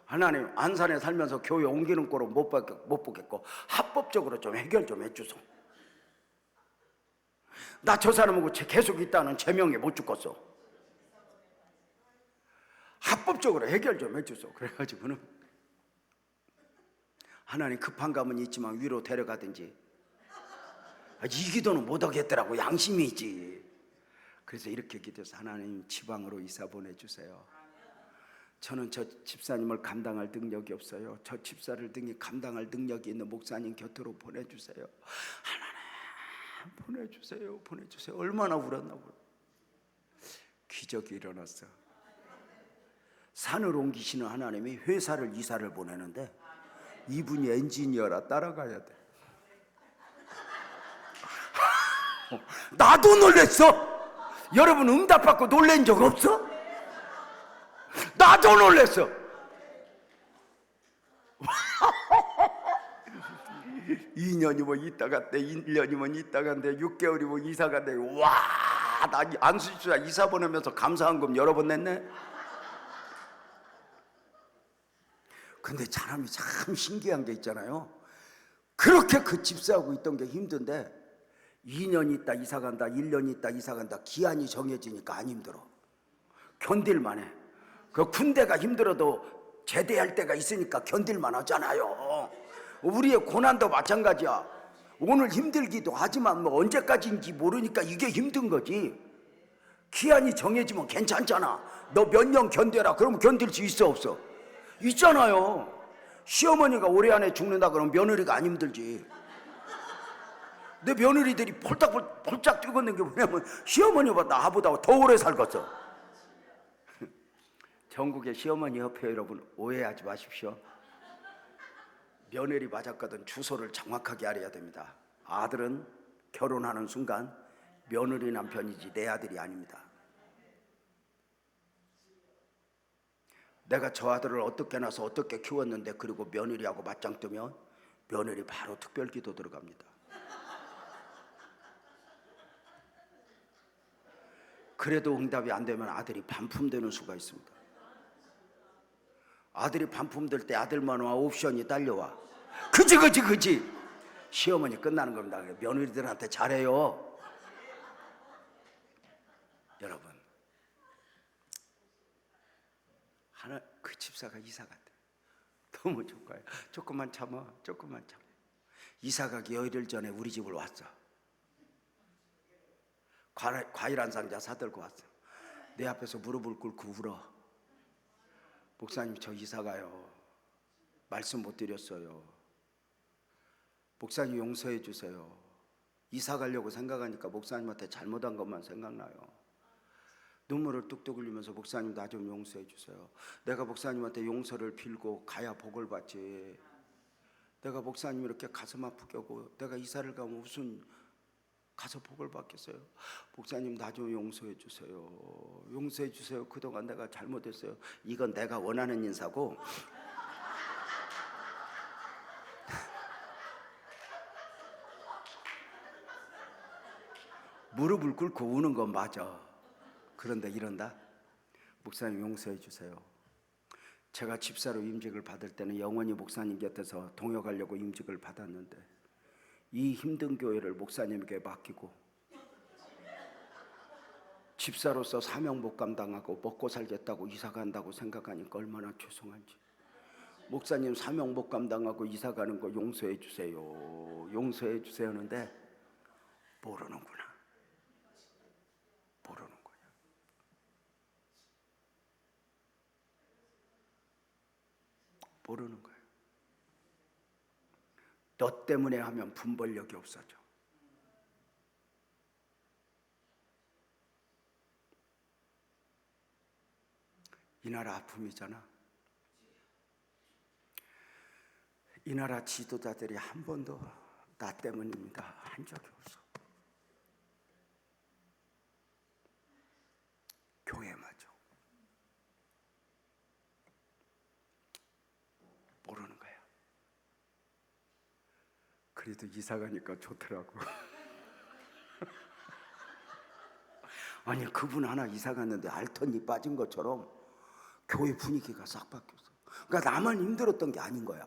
B: 하나님 안산에 살면서 교회 옮기는 꼴은 못 보겠고 합법적으로 좀 해결 좀 해주소. 나 저 사람하고 계속 있다는 제명에 못 죽겠어. 합법적으로 해결 좀 해주소. 그래가지고는 하나님 급한 감은 있지만 위로 데려가든지. 이 기도는 못하겠더라고. 양심이 있지. 그래서 이렇게 기도해서 하나님 지방으로 이사 보내주세요. 저는 저 집사님을 감당할 능력이 없어요. 저 집사를 감당할 능력이 있는 목사님 곁으로 보내주세요. 하나님 보내주세요. 얼마나 울었나 몰라. 기적이 일어났어. 산을 옮기시는 하나님이 회사를 이사를 보내는데 이분이 엔지니어라 따라가야 돼. 나도 놀랬어. 여러분 응답받고 놀란 적 없어? 나도 놀랬어. 2년이면 있다 갔대, 1년이면 있다 간대, 6개월이면 이사 간대. 와, 나 안수집사 이사 보내면서 감사한금 여러 번 냈네. 근데 사람이 참 신기한 게 있잖아요. 그렇게 그 집사하고 있던 게 힘든데 2년 있다 이사 간다, 1년 있다 이사 간다, 기한이 정해지니까 안 힘들어. 견딜만 해. 그 군대가 힘들어도 제대할 때가 있으니까 견딜만 하잖아요. 우리의 고난도 마찬가지야. 오늘 힘들기도 하지만 뭐 언제까지인지 모르니까 이게 힘든 거지. 기한이 정해지면 괜찮잖아. 너 몇 년 견뎌라. 그러면 견딜 수 있어 없어? 있잖아요. 시어머니가 올해 안에 죽는다 그러면 며느리가 안 힘들지. 내 며느리들이 폴짝 뛰고 있는 게 뭐냐면 시어머니보다 나보다 더 오래 살겠어. 전국의 시어머니 협회 여러분 오해하지 마십시오. 며느리 맞았거든 주소를 정확하게 알아야 됩니다. 아들은 결혼하는 순간 며느리 남편이지 내 아들이 아닙니다. 내가 저 아들을 어떻게 낳아서 어떻게 키웠는데 그리고 며느리하고 맞짱 뜨면 며느리 바로 특별기도 들어갑니다. 그래도 응답이 안 되면 아들이 반품되는 수가 있습니다. 아들이 반품될 때 아들만 와 옵션이 딸려와. 그지. 시어머니 끝나는 겁니다. 며느리들한테 잘해요. 여러분, 그 집사가 이사 갔대. 너무 좋아요. 조금만 참아. 이사 가기 열흘 전에 우리 집을 왔어. 과일 한 상자 사들고 왔어. 내 앞에서 무릎을 꿇고 울어. 목사님 저 이사 가요. 말씀 못 드렸어요. 목사님 용서해 주세요. 이사 가려고 생각하니까 목사님한테 잘못한 것만 생각나요. 눈물을 뚝뚝 흘리면서 목사님 나 좀 용서해 주세요. 내가 목사님한테 용서를 빌고 가야 복을 받지. 내가 목사님 이렇게 가슴 아프게 하고 내가 이사를 가면 무슨 가서 복을 받겠어요. 목사님 나 좀 용서해 주세요. 용서해 주세요. 그동안 내가 잘못했어요. 이건 내가 원하는 인사고 무릎을 꿇고 우는 건 맞아. 그런데 이런다. 목사님 용서해 주세요. 제가 집사로 임직을 받을 때는 영원히 목사님 곁에서 동역하려고 임직을 받았는데 이 힘든 교회를 목사님에게 맡기고 집사로서 사명 못 감당하고 먹고 살겠다고 이사 간다고 생각하니까 얼마나 죄송한지. 목사님 사명 못 감당하고 이사 가는 거 용서해 주세요. 용서해 주세요 하는데 모르는구나. 모르는 거야. 모르는 거야. 너 때문에 하면 분별력이 없어져. 이 나라 아픔이잖아. 이 나라 지도자들이 한 번도 나 때문입니다 한 적이 없어. 교회마저 모르는 거야. 그래도 이사 가니까 좋더라고. 아니 그분 하나 이사 갔는데 알턴이 빠진 것처럼 교회 분위기가 싹 바뀌었어. 그러니까 나만 힘들었던 게 아닌 거야.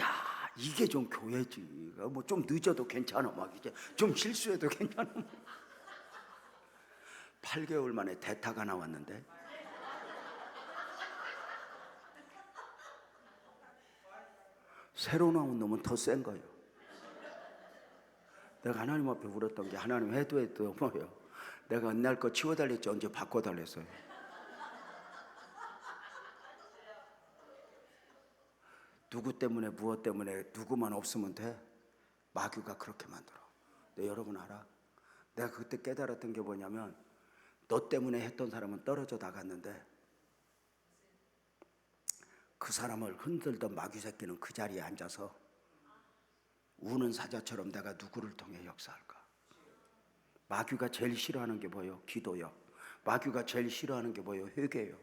B: 야 이게 좀 교회지. 뭐 좀 늦어도 괜찮아. 막 이제 좀 실수해도 괜찮아. 8개월 만에 대타가 나왔는데 새로 나온 놈은 더 센 거예요. 내가 하나님 앞에 울었던 게 하나님 해도 뭐예요. 내가 옛날 거 치워달랬지 언제 바꿔달랬어요. 누구 때문에 무엇 때문에 누구만 없으면 돼. 마귀가 그렇게 만들어. 근데 여러분 알아? 내가 그때 깨달았던 게 뭐냐면 너 때문에 했던 사람은 떨어져 나갔는데 그 사람을 흔들던 마귀 새끼는 그 자리에 앉아서 우는 사자처럼 내가 누구를 통해 역사할까? 마귀가 제일 싫어하는 게 뭐예요? 기도요. 마귀가 제일 싫어하는 게 뭐예요? 회개요.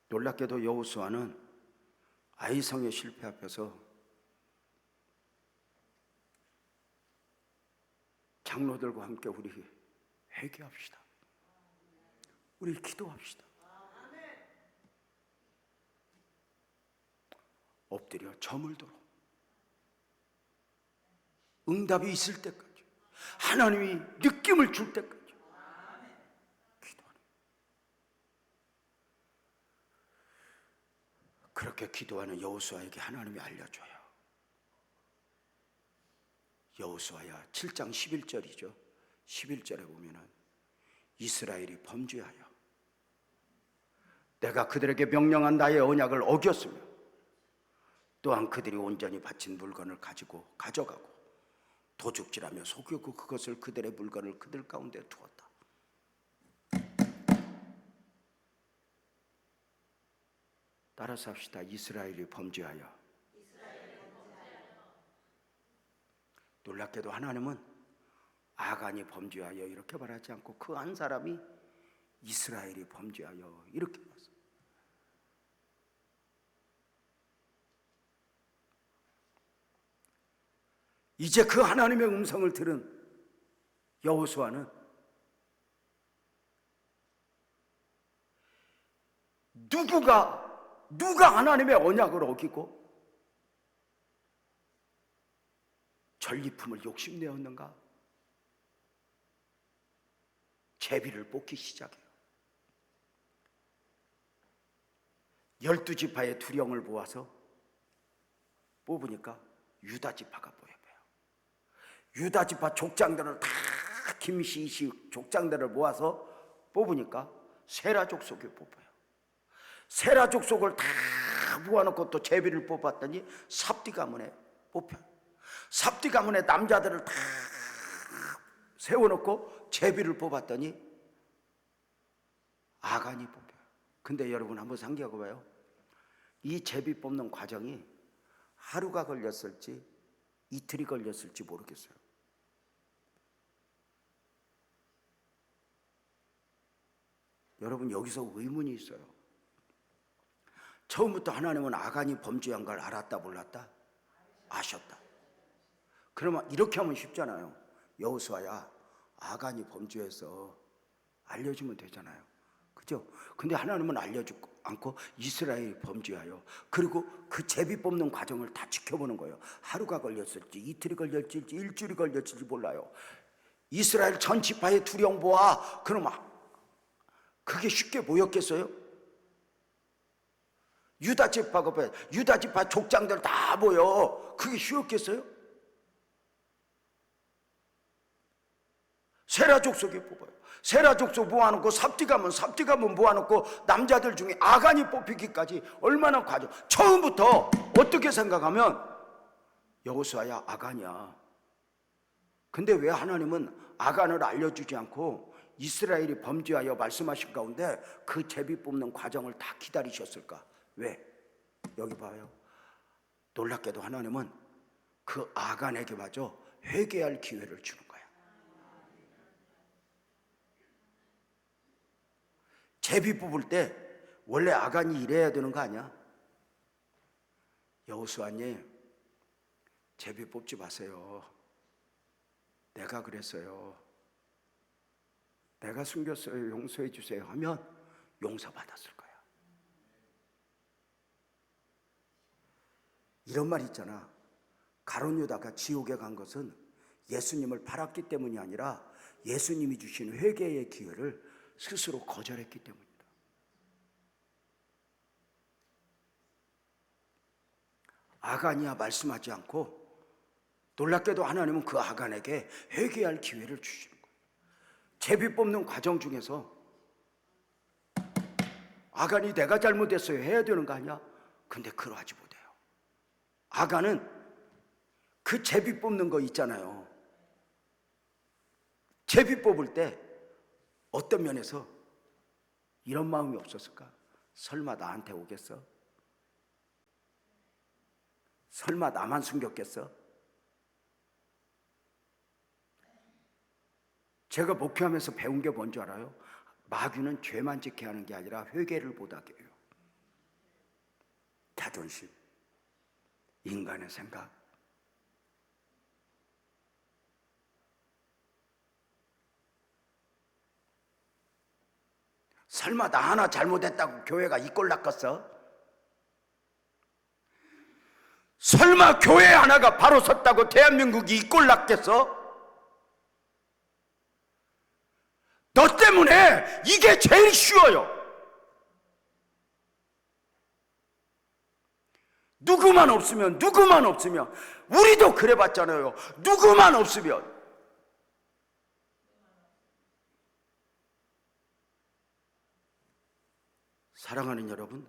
B: 놀랍게도 여호수아는 아이성의 실패 앞에서 장로들과 함께 우리 회개합시다. 우리 기도합시다. 엎드려 저물도록 응답이 있을 때까지, 하나님이 느낌을 줄 때까지 기도하는. 그렇게 기도하는 여호수아에게 하나님이 알려줘요. 여호수아야 7장 11절이죠. 11절에 보면은 이스라엘이 범죄하여 내가 그들에게 명령한 나의 언약을 어겼으며 또한 그들이 온전히 바친 물건을 가져가고 도둑질하며 속이고 그것을 그들의 물건을 그들 가운데 두었다. 따라서 합시다. 이스라엘이 범죄하여. 놀랍게도 하나님은 아간이 범죄하여 이렇게 말하지 않고 그 한 사람이 이스라엘이 범죄하여 이렇게 말했어요. 이제 그 하나님의 음성을 들은 여호수아는 누가 하나님의 언약을 어기고 전리품을 욕심내었는가? 제비를 뽑기 시작해요. 12지파의 두령을 모아서 뽑으니까 유다지파가 보여요. 유다지파 족장들을 다 김시식 족장들을 모아서 뽑으니까 세라 족속이 뽑아요. 세라 족속을 다 모아놓고 또 제비를 뽑았더니 삽디 가문에 뽑혀요. 삽디 가문의 남자들을 다 세워놓고 제비를 뽑았더니 아간이 뽑혀요. 근데 여러분 한번 상기하고 봐요. 이 제비 뽑는 과정이 하루가 걸렸을지 이틀이 걸렸을지 모르겠어요. 여러분 여기서 의문이 있어요. 처음부터 하나님은 아간이 범죄한 걸 알았다 몰랐다? 아셨다. 그러면 이렇게 하면 쉽잖아요. 여호수아야, 아간이 범죄해서 알려주면 되잖아요. 그죠? 근데 하나님은 알려주지 않고 이스라엘이 범죄하여, 그리고 그 제비 뽑는 과정을 다 지켜보는 거예요. 하루가 걸렸을지 이틀이 걸렸을지 일주일이 걸렸을지 몰라요. 이스라엘 전 지파의 두령 보아. 그럼 그게 쉽게 모였겠어요? 유다 지파 족장들 다 모여. 그게 쉬웠겠어요? 세라 족속이 뽑아요. 세라 족속 모아놓고 삽디 가문 모아놓고 남자들 중에 아간이 뽑히기까지 얼마나 과정. 처음부터 어떻게 생각하면 여호수아야, 아간이야. 근데 왜 하나님은 아간을 알려주지 않고 이스라엘이 범죄하여 말씀하신 가운데 그 제비 뽑는 과정을 다 기다리셨을까? 왜? 여기 봐요. 놀랍게도 하나님은 그 아간에게 마저 회개할 기회를 주는 거야. 제비 뽑을 때 원래 아간이 이래야 되는 거 아니야? 여호수아님, 제비 뽑지 마세요. 내가 그랬어요. 내가 숨겼어요. 용서해 주세요 하면 용서받았을 거야. 이런 말 있잖아. 가룟 유다가 지옥에 간 것은 예수님을 팔았기 때문이 아니라 예수님이 주신 회개의 기회를 스스로 거절했기 때문이다. 아간이야 말씀하지 않고 놀랍게도 하나님은 그 아간에게 회개할 기회를 주시는 거예요. 제비 뽑는 과정 중에서 아간이 내가 잘못했어요 해야 되는 거 아니야? 근데 그러하지 못해요. 아간은 그 제비 뽑는 거 있잖아요. 제비 뽑을 때 어떤 면에서 이런 마음이 없었을까? 설마 나한테 오겠어? 설마 나만 숨겼겠어? 제가 목회하면서 배운 게 뭔지 알아요? 마귀는 죄만 짓게 하는 게 아니라 회개를 못하게 해요. 자존심, 인간의 생각. 설마 나 하나 잘못했다고 교회가 이 꼴 낚았어? 설마 교회 하나가 바로 섰다고 대한민국이 이 꼴 낚겠어? 너 때문에 이게 제일 쉬워요. 누구만 없으면 우리도 그래봤잖아요. 누구만 없으면. 사랑하는 여러분,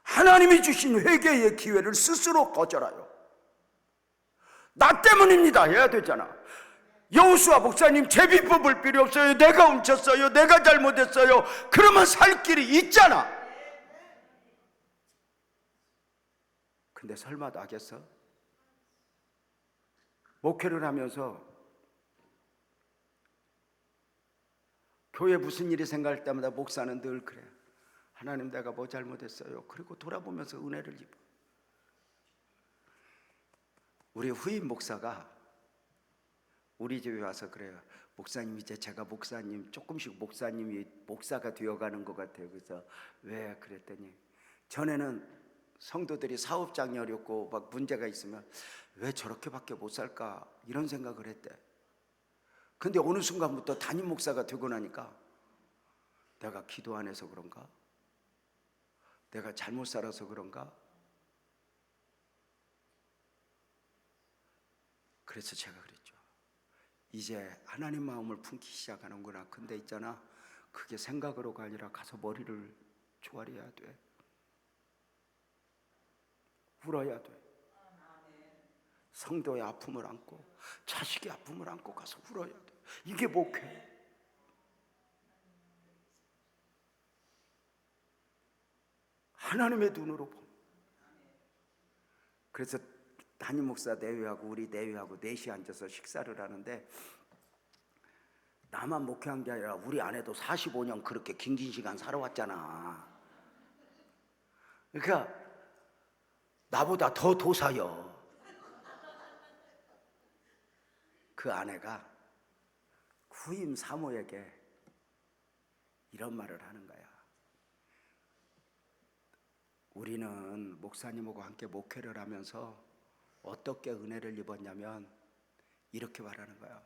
B: 하나님이 주신 회개의 기회를 스스로 거절해요. 나 때문입니다 해야 되잖아. 여호수아 목사님 제비 뽑을 필요 없어요. 내가 훔쳤어요. 내가 잘못했어요. 그러면 살 길이 있잖아. 근데 설마 나겠어? 목회를 하면서 교회 무슨 일이 생각할 때마다 목사는 늘 그래. 하나님 내가 뭐 잘못했어요. 그리고 돌아보면서 은혜를 입어. 우리 후임 목사가 우리 집에 와서 그래요. 목사님 이제 제가 목사님 조금씩 목사님이 목사가 되어가는 것 같아요. 그래서 왜 그랬더니 전에는 성도들이 사업장이 어렵고 막 문제가 있으면 왜 저렇게밖에 못 살까 이런 생각을 했대. 근데 어느 순간부터 담임 목사가 되고 나니까 내가 기도 안 해서 그런가? 내가 잘못 살아서 그런가? 그래서 제가 그랬죠. 이제 하나님 마음을 품기 시작하는구나. 근데 있잖아, 그게 생각으로가 아니라 가서 머리를 조아려야 돼. 울어야 돼. 성도의 아픔을 안고 자식의 아픔을 안고 가서 울어야 돼. 이게 목회. 하나님의 눈으로 보. 그래서 담임 목사 내외하고 우리 내외하고 넷이 앉아서 식사를 하는데 나만 목회한 게 아니라 우리 아내도 45년 그렇게 긴 시간 살아왔잖아. 그러니까 나보다 더 도사여. 그 아내가 후임 사모에게 이런 말을 하는 거야. 우리는 목사님하고 함께 목회를 하면서 어떻게 은혜를 입었냐면 이렇게 말하는 거야.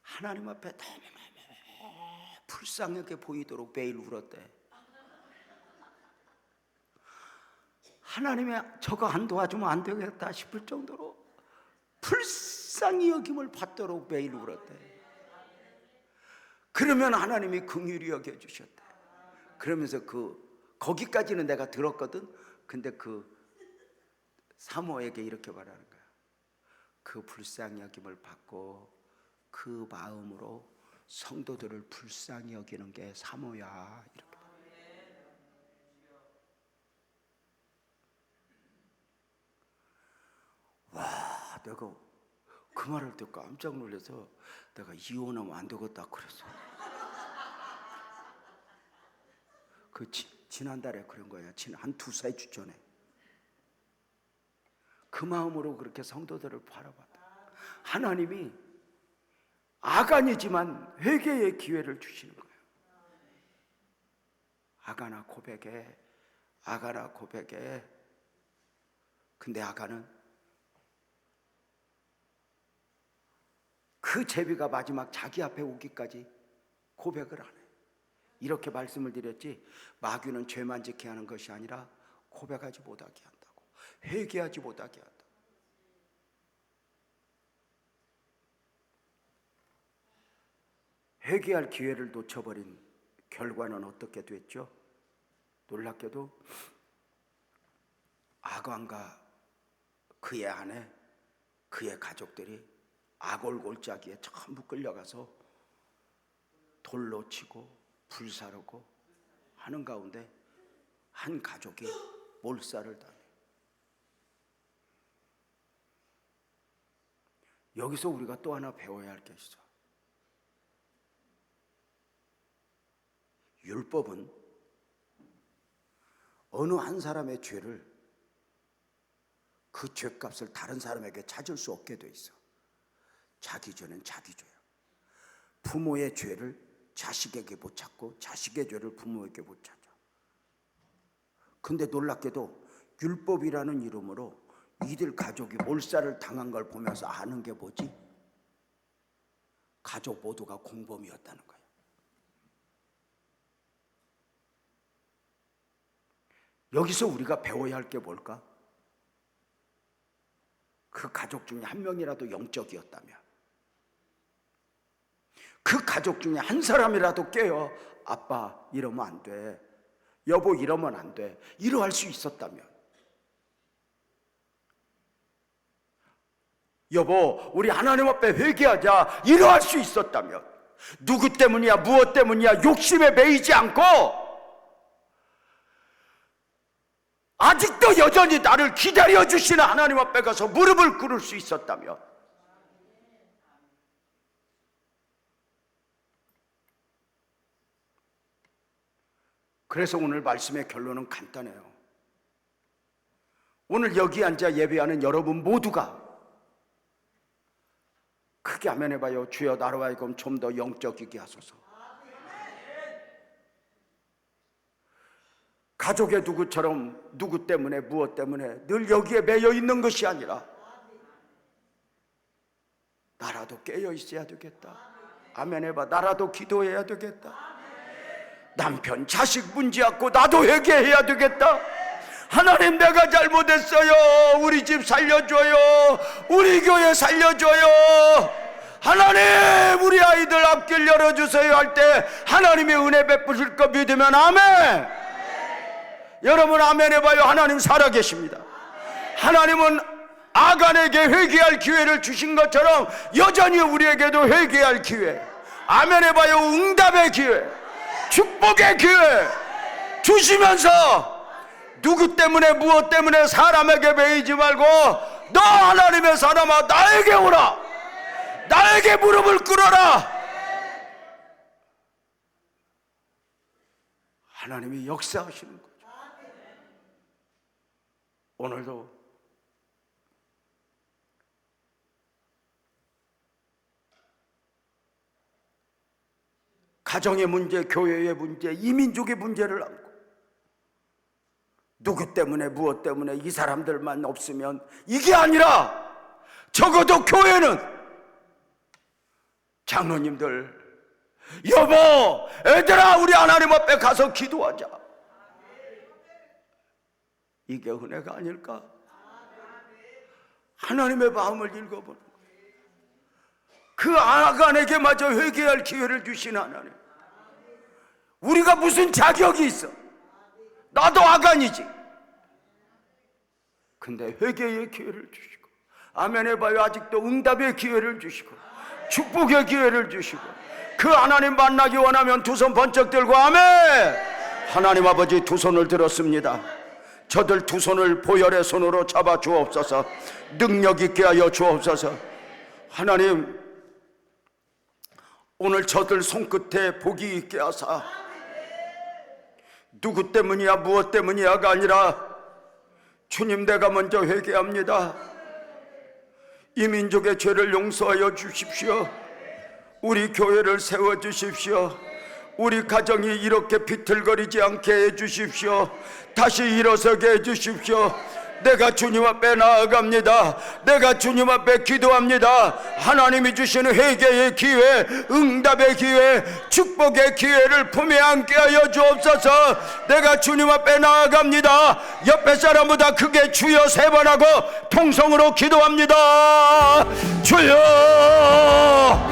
B: 하나님 앞에 너무 불쌍하게 보이도록 매일 울었대. 하나님이 저거 안 도와주면 안 되겠다 싶을 정도로 불쌍히 여김을 받도록 매일 울었대. 그러면 하나님이 긍휼히 여겨주셨대. 그러면서 거기까지는 내가 들었거든. 근데 그 사모에게 이렇게 말하는 거야. 그 불쌍히 여김을 받고 그 마음으로 성도들을 불쌍히 여기는 게 사모야. 이렇게. 와, 내가 그 말을 듣고 깜짝 놀라서 내가 이혼하면 안 되겠다 그랬어. 지난달에 그런 거야. 한 2-3주 전에. 그 마음으로 그렇게 성도들을 바라봤다. 하나님이 아간이지만 회개의 기회를 주시는 거예요. 아간아 고백해. 아간아 고백해. 근데 아간은 그 제비가 마지막 자기 앞에 오기까지 고백을 안 해. 이렇게 말씀을 드렸지, 마귀는 죄만 짓게 하는 것이 아니라 고백하지 못하게 한다고, 회개하지 못하게 한다고. 회개할 기회를 놓쳐버린 결과는 어떻게 됐죠? 놀랍게도 아간과 그의 아내 그의 가족들이 아골골짜기에 전부 끌려가서 돌로 치고 불사르고 하는 가운데 한 가족이 몰살을 당해. 여기서 우리가 또 하나 배워야 할 게 있어. 율법은 어느 한 사람의 죄를 그 죄값을 다른 사람에게 찾을 수 없게 돼 있어. 자기 죄는 자기 죄야. 부모의 죄를 자식에게 못 찾고 자식의 죄를 부모에게 못 찾아. 근데 놀랍게도 율법이라는 이름으로 이들 가족이 몰살을 당한 걸 보면서 아는 게 뭐지? 가족 모두가 공범이었다는 거야. 여기서 우리가 배워야 할 게 뭘까? 그 가족 중에 한 명이라도 영적이었다면, 그 가족 중에 한 사람이라도 깨어 아빠 이러면 안 돼, 여보 이러면 안 돼, 이러할 수 있었다면, 여보 우리 하나님 앞에 회개하자 이러할 수 있었다면, 누구 때문이야 무엇 때문이야 욕심에 매이지 않고 아직도 여전히 나를 기다려주시는 하나님 앞에 가서 무릎을 꿇을 수 있었다면, 그래서 오늘 말씀의 결론은 간단해요. 오늘 여기 앉아 예배하는 여러분 모두가 크게 아멘 해봐요. 주여 나로 하여금 좀 더 영적이게 하소서. 가족의 누구처럼 누구 때문에 무엇 때문에 늘 여기에 매여 있는 것이 아니라 나라도 깨어 있어야 되겠다. 아멘 해봐. 나라도 기도해야 되겠다. 남편 자식 문제 갖고 나도 회개해야 되겠다. 하나님 내가 잘못했어요. 우리 집 살려줘요. 우리 교회 살려줘요. 하나님 우리 아이들 앞길 열어주세요 할 때 하나님의 은혜 베푸실 거 믿으면 아멘. 여러분 아멘 해봐요. 하나님 살아계십니다. 하나님은 아간에게 회개할 기회를 주신 것처럼 여전히 우리에게도 회개할 기회, 아멘 해봐요. 응답의 기회, 축복의 기회 주시면서 누구 때문에 무엇 때문에 사람에게 매이지 말고 너 하나님의 사람아 나에게 오라, 나에게 무릎을 꿇어라. 하나님이 역사하시는 거죠. 오늘도 가정의 문제, 교회의 문제, 이민족의 문제를 안고 누구 때문에 무엇 때문에 이 사람들만 없으면 이게 아니라 적어도 교회는 장로님들, 여보 애들아 우리 하나님 앞에 가서 기도하자. 이게 은혜가 아닐까? 하나님의 마음을 읽어보는 거예요. 그 아간에게 마저 회개할 기회를 주신 하나님. 우리가 무슨 자격이 있어? 나도 아간이지. 근데 회개의 기회를 주시고 아멘 해봐요. 아직도 응답의 기회를 주시고 축복의 기회를 주시고 그 하나님 만나기 원하면 두 손 번쩍 들고 아멘. 하나님 아버지 두 손을 들었습니다. 저들 두 손을 보혈의 손으로 잡아 주옵소서. 능력 있게 하여 주옵소서. 하나님 오늘 저들 손끝에 복이 있게 하사 누구 때문이야 무엇 때문이야가 아니라 주님 내가 먼저 회개합니다. 이 민족의 죄를 용서하여 주십시오. 우리 교회를 세워주십시오. 우리 가정이 이렇게 비틀거리지 않게 해주십시오. 다시 일어서게 해주십시오. 내가 주님 앞에 나아갑니다. 내가 주님 앞에 기도합니다. 하나님이 주시는 회개의 기회, 응답의 기회, 축복의 기회를 품에 안게 하여 주옵소서. 내가 주님 앞에 나아갑니다. 옆에 사람보다 크게 주여 3번 하고 통성으로 기도합니다. 주여